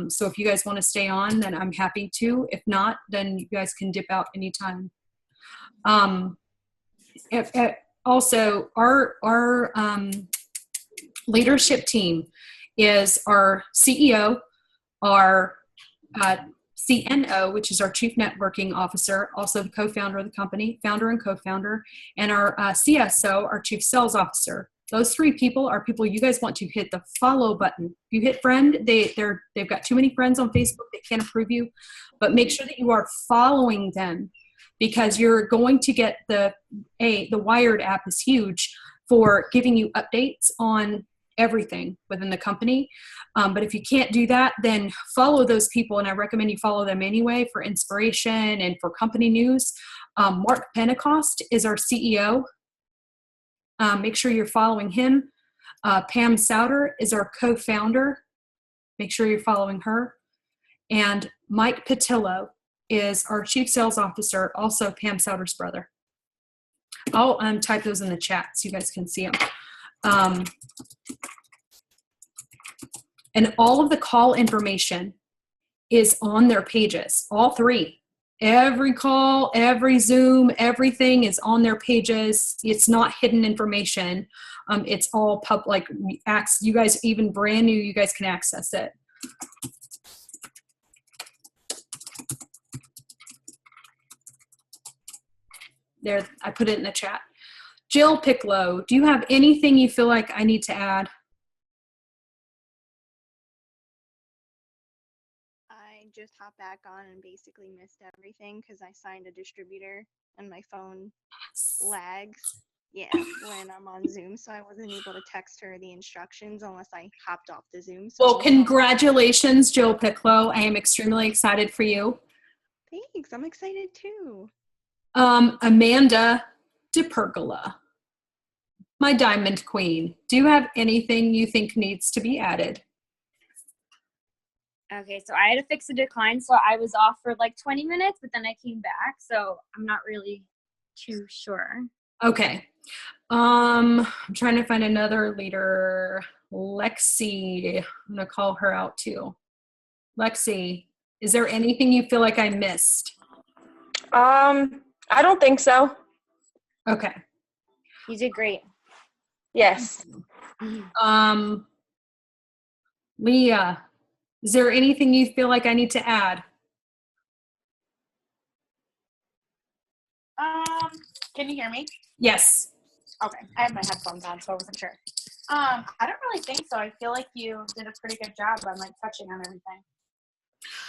A: So if you guys want to stay on, then I'm happy to. If not, then you guys can dip out anytime. Also, our leadership team is our CEO, our CNO, which is our Chief Networking Officer, also the co-founder of the company, founder and co-founder, and our CSO, our Chief Sales Officer. Those three people are people you guys want to hit the follow button. If you hit friend, they've got too many friends on Facebook, they can't approve you, but make sure that you are following them, because you're going to get the Wired app is huge for giving you updates on everything within the company. But if you can't do that, then follow those people. And I recommend you follow them anyway for inspiration and for company news. Mark Pentecost is our CEO. Make sure you're following him. Pam Souter is our co-founder. Make sure you're following her. And Mike Patillo is our Chief Sales Officer, also Pam Souter's brother. I'll type those in the chat so you guys can see them. And all of the call information is on their pages, all three. Every call, every Zoom, everything is on their pages. It's not hidden information. It's all public. You guys, even brand new, you guys can access it. There, I put it in the chat. Jill Picklow, do you have anything you feel like I need to add?
F: I just hopped back on and basically missed everything because I signed a distributor and my phone lags. Yeah, when I'm on Zoom, so I wasn't able to text her the instructions unless I hopped off the Zoom. So
A: well, congratulations, Jill Picklow. I am extremely excited for you.
F: Thanks, I'm excited too.
A: Amanda DePergola, my diamond queen, do you have anything you think needs to be added?
G: Okay, so I had to fix a decline, so I was off for like 20 minutes, but then I came back, so I'm not really too sure.
A: Okay. I'm trying to find another leader. Lexi, I'm gonna call her out too. Lexi, is there anything you feel like I missed?
C: I don't think so.
A: Okay.
G: You did great.
C: Yes.
A: Leah, is there anything you feel like I need to add?
H: Can you hear me?
A: Yes.
H: Okay, I have my headphones on, so I wasn't sure. I don't really think so. I feel like you did a pretty good job on like touching on everything.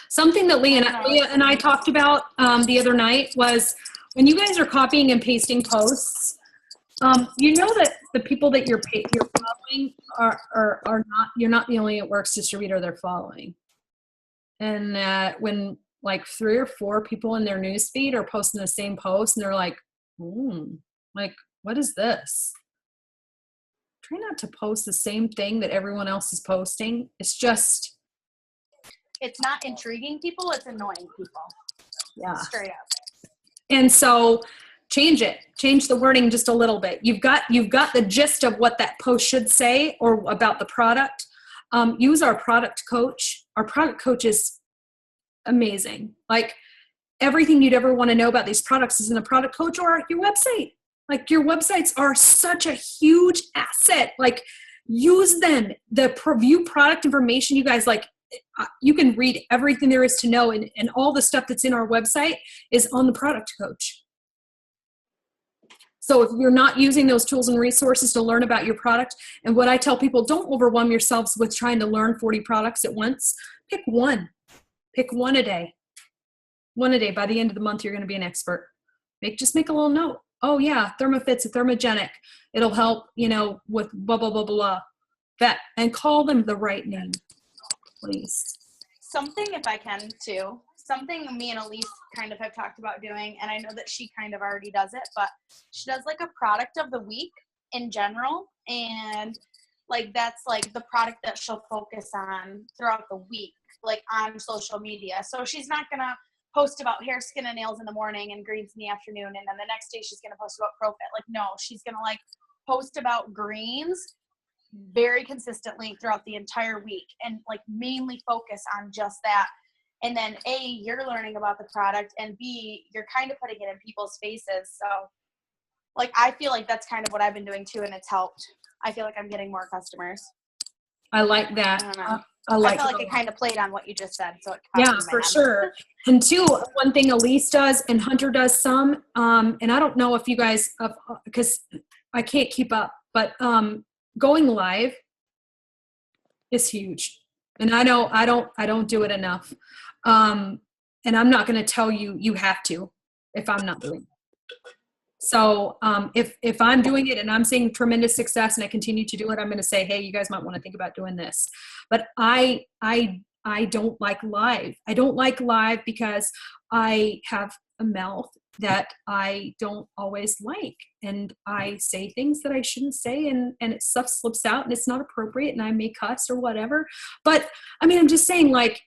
A: Something that Leah and I talked about the other night was when you guys are copying and pasting posts, you know that the people that you're following are not, you're not the only Works distributor they're following. And when like 3 or 4 people in their newsfeed are posting the same post and they're like, like, what is this? Try not to post the same thing that everyone else is posting. It's just,
H: It's not intriguing people, it's annoying people.
A: yeah.
H: Straight up.
A: And so change it. Change the wording just a little bit. You've got the gist of what that post should say or about the product. Use our product coach. Our product coach is amazing. Like everything you'd ever want to know about these products is in the product coach or your website. Like your websites are such a huge asset. Like use them. The preview product information, you guys, like you can read everything there is to know, and all the stuff that's in our website is on the product coach. So if you're not using those tools and resources to learn about your product, and what I tell people, don't overwhelm yourselves with trying to learn 40 products at once. Pick one. Pick one a day. One a day. By the end of the month, you're going to be an expert. Just make a little note. Oh yeah, ThermoFit's a thermogenic. It'll help, with blah, blah, blah, blah. That, and call them the right name, please.
H: Something, if I can too, something me and Elise kind of have talked about doing, and I know that she kind of already does it, but she does like a product of the week in general, and like that's like the product that she'll focus on throughout the week, like on social media. So she's not gonna post about hair, skin, and nails in the morning and greens in the afternoon, and then the next day she's gonna post about ProFit. Like no, she's gonna like post about greens very consistently throughout the entire week and like mainly focus on just that. And then A, you're learning about the product, and B, you're kind of putting it in people's faces. So like I feel like that's kind of what I've been doing too, and it's helped. I feel like I'm getting more customers.
A: I like that.
H: I don't know.
A: I
H: feel like it kind of played on what you just said. So it popped
A: yeah,
H: in my
A: for
H: head.
A: sure. And two, one thing Elise does and Hunter does some, and I don't know if you guys, because I can't keep up, but going live is huge. And I don't do it enough. And I'm not going to tell you, you have to, if I'm not doing it. So if I'm doing it and I'm seeing tremendous success and I continue to do it, I'm going to say, hey, you guys might want to think about doing this. But I don't like live. I don't like live because I have a mouth that I don't always like. And I say things that I shouldn't say, and stuff slips out and it's not appropriate and I may cuss or whatever. But I mean, I'm just saying, like,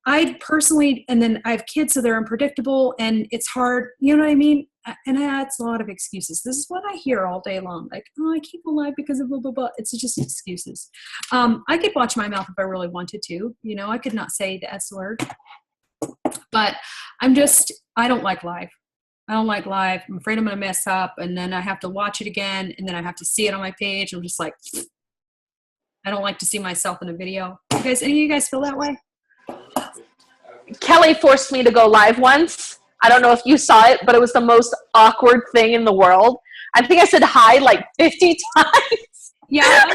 A: I personally, and then I have kids, so they're unpredictable and it's hard, you know what I mean? And that's a lot of excuses. This is what I hear all day long. Like, oh, I keep alive because of blah, blah, blah. It's just excuses. I could watch my mouth if I really wanted to. I could not say the S word. But I don't like live. I don't like live. I'm afraid I'm going to mess up, and then I have to watch it again, and then I have to see it on my page. I'm just like, I don't like to see myself in a video. Any of you guys feel that way?
I: Kelly forced me to go live once. I don't know if you saw it, but it was the most awkward thing in the world. I think I said hi like 50 times.
A: Yeah, I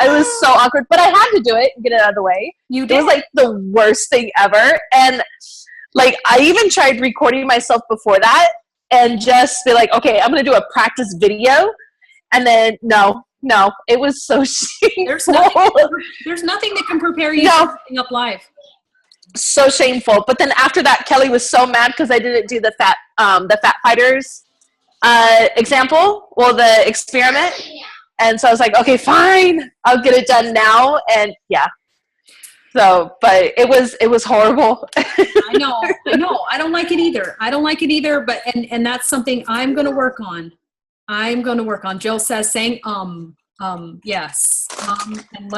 I: was so awkward, but I had to do it and get it out of the way.
A: You did.
I: It was like the worst thing ever. And like, I even tried recording myself before that and just be like, okay, I'm going to do a practice video. And then no, it was so shameful.
A: There's nothing that can prepare you for putting up live.
I: so shameful. But then after that, Kelly was so mad because I didn't do the fat fighters example, well, the experiment. And so I was like, okay, fine, I'll get it done now. And yeah. So, but it was horrible.
A: I know. I don't like it either. But, and that's something I'm going to work on. Jill says saying, yes. And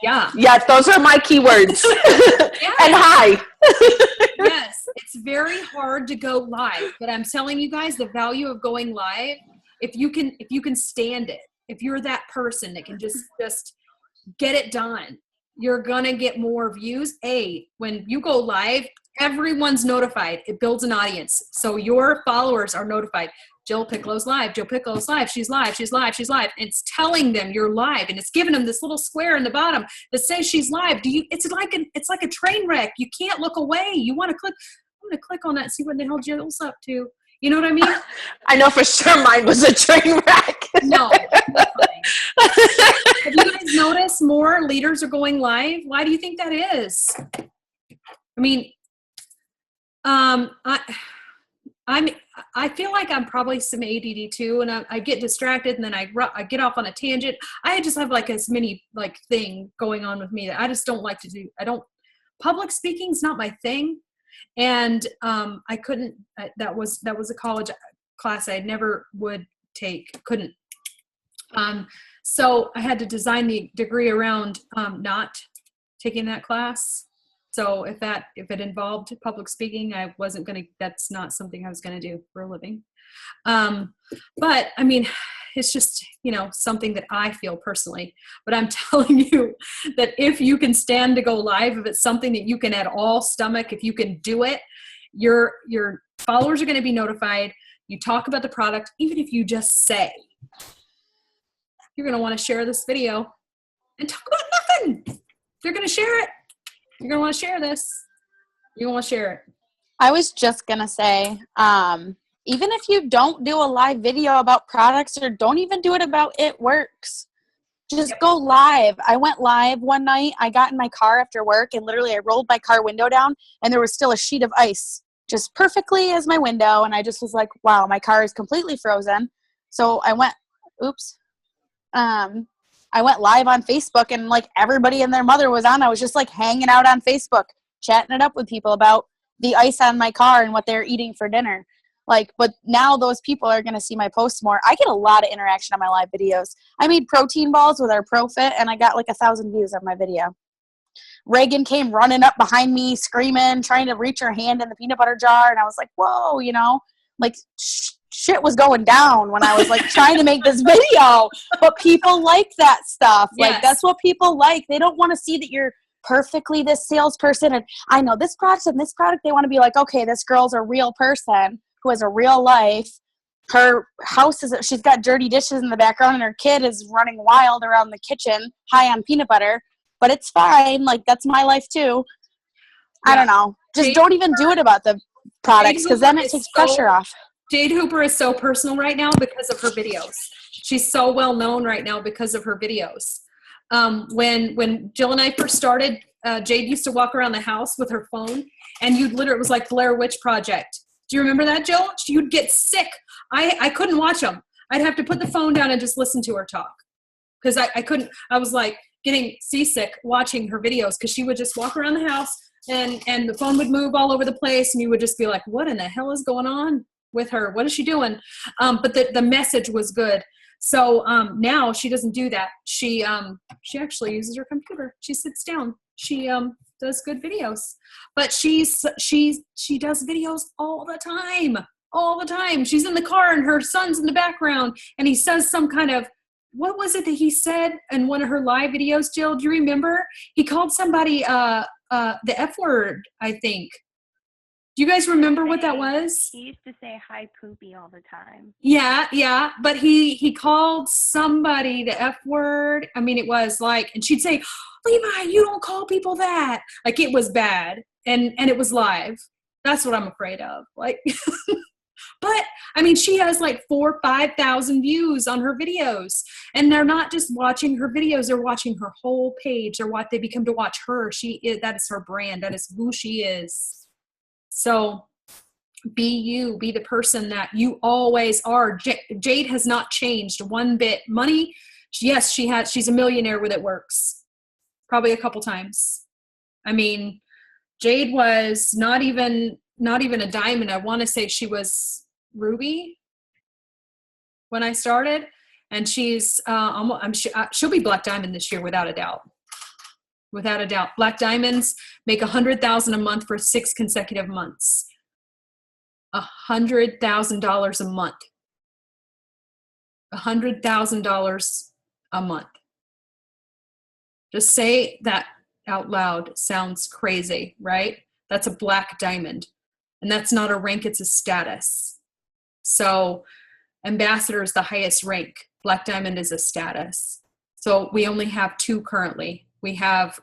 A: yeah.
I: Yeah, those are my keywords.
A: Yes.
I: And hi.
A: Yes, it's very hard to go live, but I'm telling you guys the value of going live. If you can stand it, if you're that person that can just get it done, you're gonna get more views. When you go live, everyone's notified. It builds an audience, so your followers are notified. Jill Piccolo's live. Jill Piccolo's live. She's live. She's live. She's live. And it's telling them you're live, and it's giving them this little square in the bottom that says she's live. It's like a train wreck. You can't look away. You want to click. I'm going to click on that and see what the hell Jill's up to. You know what I mean?
I: I know for sure mine was a train wreck.
A: No. Have you guys noticed more leaders are going live? Why do you think that is? I mean, I feel like I'm probably some ADD too, and I get distracted, and then I get off on a tangent. I just have like this mini like thing going on with me that I just don't like to do. Public speaking's not my thing, and I couldn't. That was a college class I never would take. Couldn't. So I had to design the degree around not taking that class. So if it involved public speaking, that's not something I was going to do for a living. But I mean, it's just, something that I feel personally, but I'm telling you that if you can stand to go live, if it's something that you can at all stomach, if you can do it, your followers are going to be notified. You talk about the product, even if you just say, you're going to want to share this video and talk about nothing. They're going to share it. You're going to want to share this. You're going to want to share it.
J: I was just going to say, even if you don't do a live video about products or don't even do it about It Works, just go live. I went live one night. I got in my car after work, and literally I rolled my car window down, and there was still a sheet of ice just perfectly as my window. And I just was like, wow, my car is completely frozen. So I went live on Facebook, and like everybody and their mother was on. I was just like hanging out on Facebook, chatting it up with people about the ice on my car and what they're eating for dinner. But now those people are going to see my posts more. I get a lot of interaction on my live videos. I made protein balls with our ProFit, and I got like 1,000 views on my video. Reagan came running up behind me, screaming, trying to reach her hand in the peanut butter jar. And I was like, whoa, shit was going down when I was like trying to make this video. But people like that stuff.
A: Yes.
J: That's what people like. They don't want to see that you're perfectly this salesperson, and I know this product and this product. They want to be like, okay, this girl's a real person who has a real life. Her house she's got dirty dishes in the background, and her kid is running wild around the kitchen high on peanut butter, but it's fine. That's my life too. Yeah. I don't know. Just don't even do it about the products, because then it takes pressure off.
A: Jade Hooper is so personal right now because of her videos. She's so well known right now because of her videos. When Jill and I first started, Jade used to walk around the house with her phone, and it was like Blair Witch Project. Do you remember that, Jill? You'd get sick. I couldn't watch them. I'd have to put the phone down and just listen to her talk, because I couldn't. I was like getting seasick watching her videos, because she would just walk around the house, and the phone would move all over the place, and you would just be like, what in the hell is going on with her? What is she doing? But the message was good. So now she doesn't do that. She actually uses her computer. She sits down. She does good videos, but she does videos all the time. She's in the car, and her son's in the background, and he says some kind of, what was it that he said in one of her live videos, Jill? Do you remember? He called somebody the F word, I think. Do you guys remember what that was?
F: He used to say hi poopy all the time.
A: Yeah. But he called somebody the F word. I mean, it was like, and she'd say, Levi, you don't call people that. Like, it was bad. And it was live. That's what I'm afraid of. But I mean, she has like 4,000 or 5,000 views on her videos, and they're not just watching her videos; they're watching her whole page. They're what they become to watch her. That is her brand. That is who she is. So be you. Be the person that you always are. Jade has not changed one bit. Money, yes, she has. She's a millionaire with It Works, probably a couple times. I mean, Jade was not even a diamond. I want to say she was ruby when I started, and she's she'll be black diamond this year without a doubt. Without a doubt. Black diamonds make $100,000 a month for 6 consecutive months. $100,000 a month. $100,000 a month. Just say that out loud. Sounds crazy, right? That's a black diamond. And that's not a rank, it's a status. So ambassador is the highest rank. Black diamond is a status. So we only have 2 currently. We have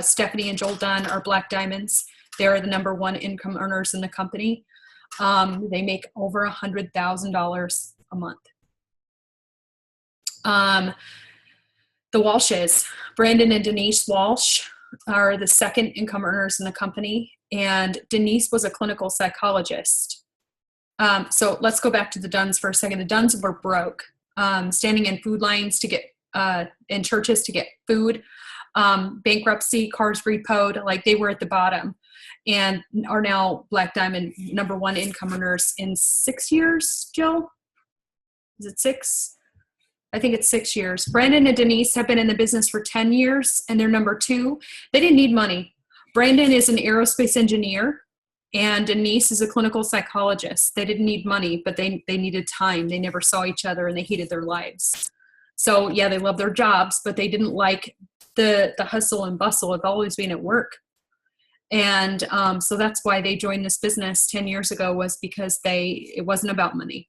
A: Stephanie and Joel Dunn are black diamonds. They're the number 1 income earners in the company. They make over $100,000 a month. The Walshes, Brandon and Denise Walsh, are the 2nd income earners in the company. And Denise was a clinical psychologist. So let's go back to the Dunns for a second. The Dunns were broke, standing in food lines to get, in churches to get food, bankruptcy, cars repoed, like they were at the bottom, and are now black diamond number 1 income earners in 6 years, Jill? Is it 6? I think it's 6 years. Brandon and Denise have been in the business for 10 years, and they're number 2. They didn't need money. Brandon is an aerospace engineer, and Denise is a clinical psychologist. They didn't need money, but they needed time. They never saw each other, and they hated their lives. So yeah, they love their jobs, but they didn't like the hustle and bustle of always being at work. And so that's why they joined this business 10 years ago, was because it wasn't about money.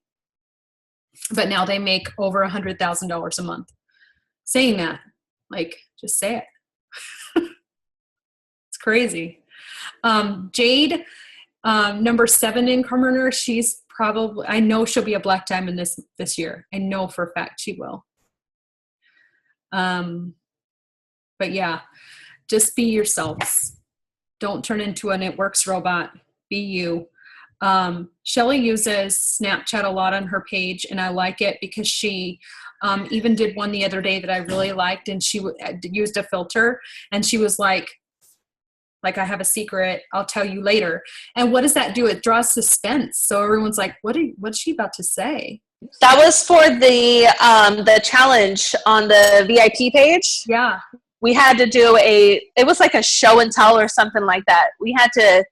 A: But now they make over $100,000 a month. Saying that, like, just say it. It's crazy. Jade, number 7 income earner, she's probably, I know she'll be a black diamond this year. I know for a fact she will. But yeah, just be yourselves. Don't turn into an It Works robot. Be you. Shelly uses Snapchat a lot on her page, and I like it because she even did one the other day that I really liked, and she used a filter, and she was like, I have a secret, I'll tell you later. And what does that do? It draws suspense. So everyone's like, what's she about to say?
I: That was for the challenge on the VIP page.
A: Yeah.
I: We had to do it was like a show and tell or something like that. We had to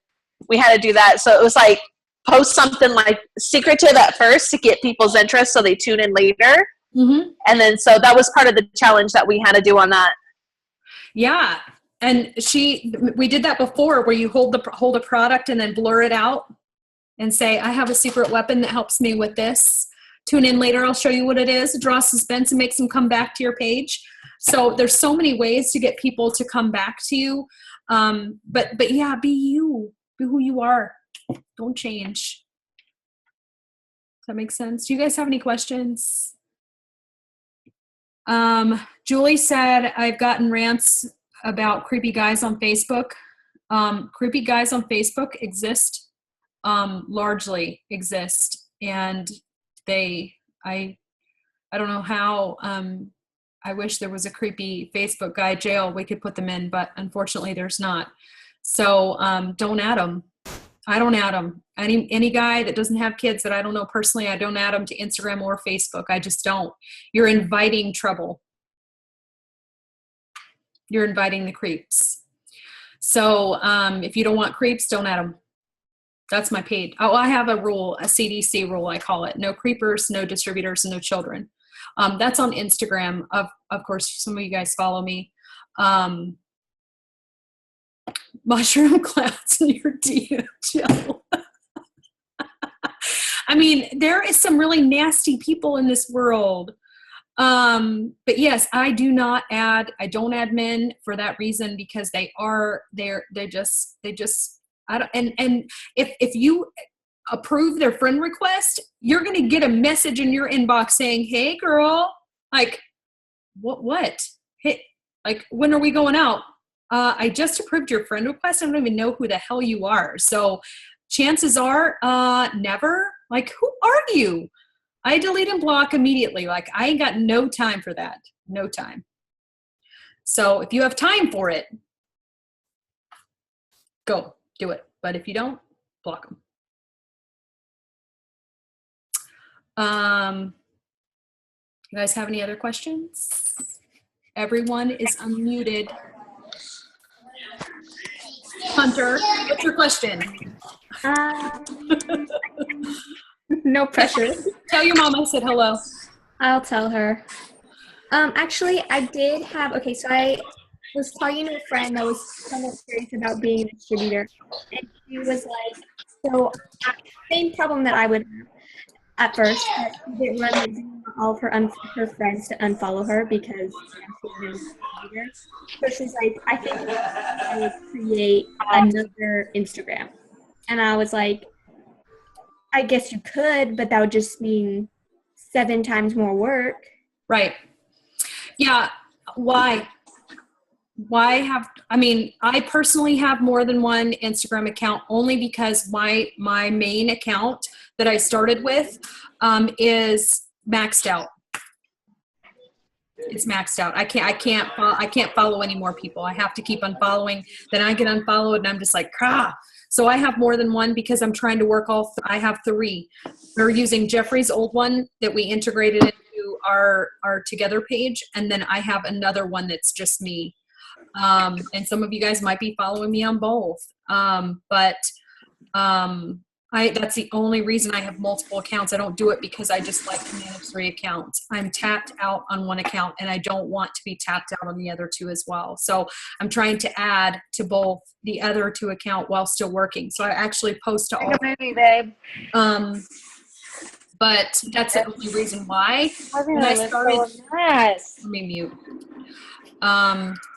I: do that. So it was like, post something like secretive at first to get people's interest so they tune in later.
A: Mm-hmm.
I: And then, so that was part of the challenge that we had to do on that.
A: Yeah. And we did that before, where you hold a product and then blur it out and say, I have a secret weapon that helps me with this. Tune in later. I'll show you what it is. Draw suspense and makes them come back to your page. So there's so many ways to get people to come back to you. But yeah, be you. Be who you are. Don't change. Does that make sense? Do you guys have any questions? Julie said, I've gotten rants about creepy guys on Facebook. Creepy guys on Facebook exist, largely exist. And I don't know how, I wish there was a creepy Facebook guy jail we could put them in, but unfortunately there's not. So don't add them. I don't add them. Any guy that doesn't have kids that I don't know personally, I don't add them to Instagram or Facebook. I just don't. You're inviting trouble. You're inviting the creeps. So if you don't want creeps, don't add them. That's my page. Oh, I have a rule, a CDC rule, I call it. No creepers, no distributors, and no children. That's on Instagram. Of course, some of you guys follow me. Mushroom clouds in your DM, Jill. I mean, there is some really nasty people in this world. But yes, I don't add men for that reason, because they just, I don't, and if you, approve their friend request, you're going to get a message in your inbox saying, hey girl, like what? Hey, like, when are we going out? I just approved your friend request. I don't even know who the hell you are. So chances are, never. Like, who are you? I delete and block immediately. Like, I ain't got no time for that. No time. So if you have time for it, go do it. But if you don't, block them. You guys have any other questions? Everyone is unmuted. Hunter, what's your question?
E: No pressure.
A: Tell your mom I said hello.
E: I'll tell her. Actually, I did have, okay, so I was talking to a friend that was kind of curious about being a distributor, and she was like, so same problem that I would have at first, that she didn't run all of her friends to unfollow her because she's a distributor. So she's like, I think I would create another Instagram. And I was like, I guess you could, but that would just mean 7 times more work.
A: Right. Yeah. Why? I personally have more than one Instagram account only because my main account that I started with is maxed out. It's maxed out. I can't follow any more people. I have to keep unfollowing. Then I get unfollowed and I'm just like, So I have more than one because I'm trying to work I have 3. We're using Jeffrey's old one that we integrated into our Together page. And then I have another one that's just me. And some of you guys might be following me on both. That's the only reason I have multiple accounts. I don't do it because I just like to manage 3 accounts. I'm tapped out on one account and I don't want to be tapped out on the other 2 as well. So I'm trying to add to both the other 2 account while still working. So I actually post to all.
J: Babe.
A: But that's the only reason why. When I started, let me mute.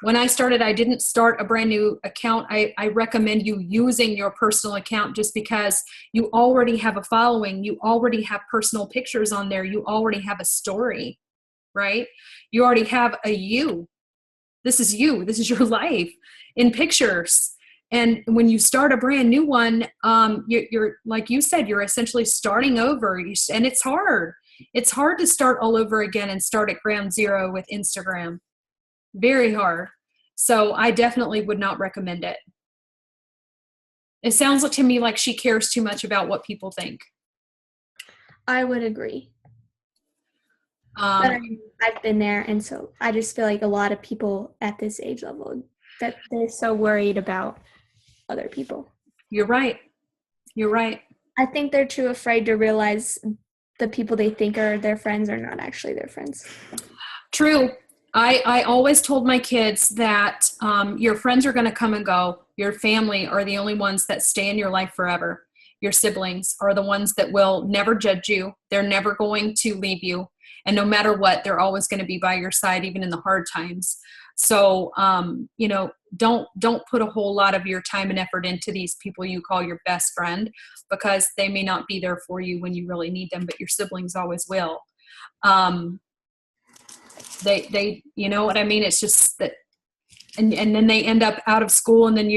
A: When I started, I didn't start a brand new account. I recommend you using your personal account just because you already have a following. You already have personal pictures on there. You already have a story, right? You already have a you. This is you. This is your life in pictures. And when you start a brand new one, you're like you said, you're essentially starting over, and it's hard. It's hard to start all over again and start at ground zero with Instagram. Very hard. So I definitely would not recommend it. It sounds to me like she cares too much about what people think.
E: I would agree. But I've been there, and so I just feel like a lot of people at this age level, that they're so worried about other people.
A: You're right. You're right.
E: I think they're too afraid to realize the people they think are their friends are not actually their friends.
A: True. I always told my kids that your friends are going to come and go. Your family are the only ones that stay in your life forever. Your siblings are the ones that will never judge you. They're never going to leave you. And no matter what, they're always going to be by your side, even in the hard times. So, don't put a whole lot of your time and effort into these people you call your best friend, because they may not be there for you when you really need them, but your siblings always will. They you know what I mean? It's just that, and then they end up out of school, and then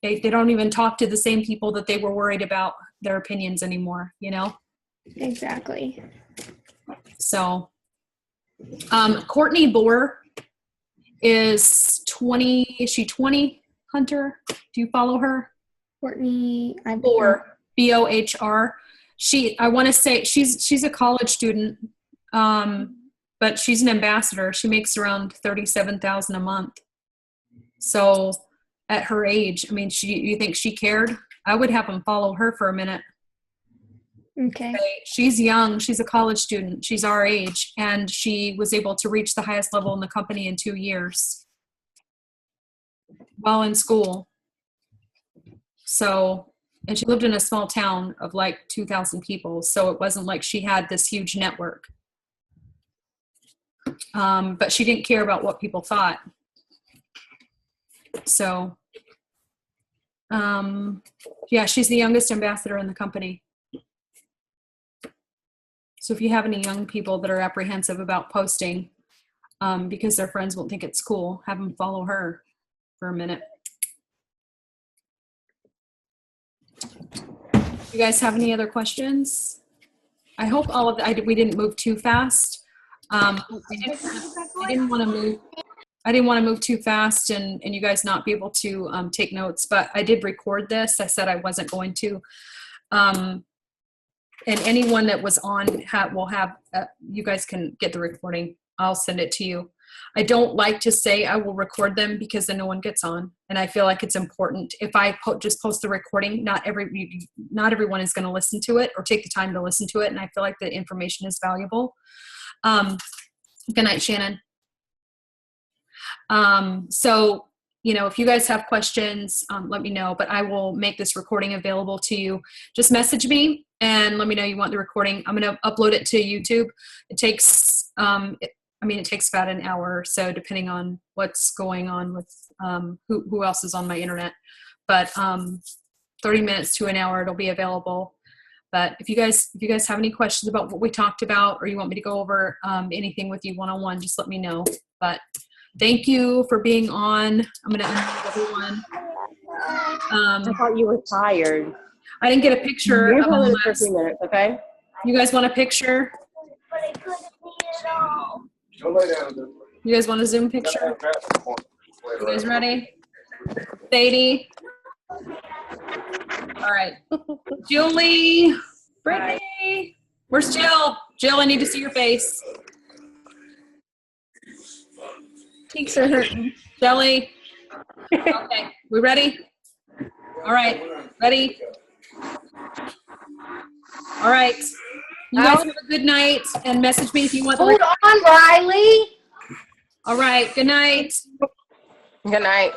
A: they don't even talk to the same people that they were worried about their opinions anymore, you know?
E: Exactly.
A: So, Courtney Bohr is 20. Is she 20, Hunter? Do you follow her?
E: Courtney
A: Bohr, B-O-H-R. I want to say she's a college student, but she's an ambassador. She makes around $37,000 a month. So at her age, I mean, you think she cared? I would have them follow her for a minute.
E: Okay.
A: She's young. She's a college student. She's our age, and she was able to reach the highest level in the company in 2 years while in school. So, and she lived in a small town of like 2,000 people. So it wasn't like she had this huge network. But she didn't care about what people thought. So, yeah, she's the youngest ambassador in the company. So if you have any young people that are apprehensive about posting because their friends won't think it's cool, have them follow her for a minute. You guys have any other questions? I hope all of we didn't move too fast. I didn't want to move. I didn't want to move too fast and you guys not be able to take notes, but I did record this. I said I wasn't going to. And anyone that was on will have, you guys can get the recording. I'll send it to you. I don't like to say I will record them because then no one gets on. And I feel like it's important. If I just post the recording, not everyone is going to listen to it or take the time to listen to it. And I feel like the information is valuable. Good night, Shannon. So, you know, if you guys have questions, let me know, but I will make this recording available to you. Just message me and let me know you want the recording. I'm going to upload it to YouTube. It takes, it takes about an hour or so, depending on what's going on with who else is on my internet. But 30 minutes to an hour, it'll be available. But if you guys have any questions about what we talked about, or you want me to go over anything with you one-on-one, just let me know. But thank you for being on. I'm going to unmute everyone.
D: I thought you were tired.
A: I didn't get a picture
D: You're
A: of all
D: for
A: of
D: a
A: us.
D: few minutes, okay?
A: You guys want a picture? You guys want a Zoom picture? You guys ready? Sadie? All right. Julie? Brittany? Where's Jill? Jill, I need to see your face.
E: Cheeks are hurting.
A: Shelly? Okay, we ready? All right, ready? All right. You guys have a good night and message me if you want.
B: Hold on, Riley.
A: All right, good night.
D: Good night.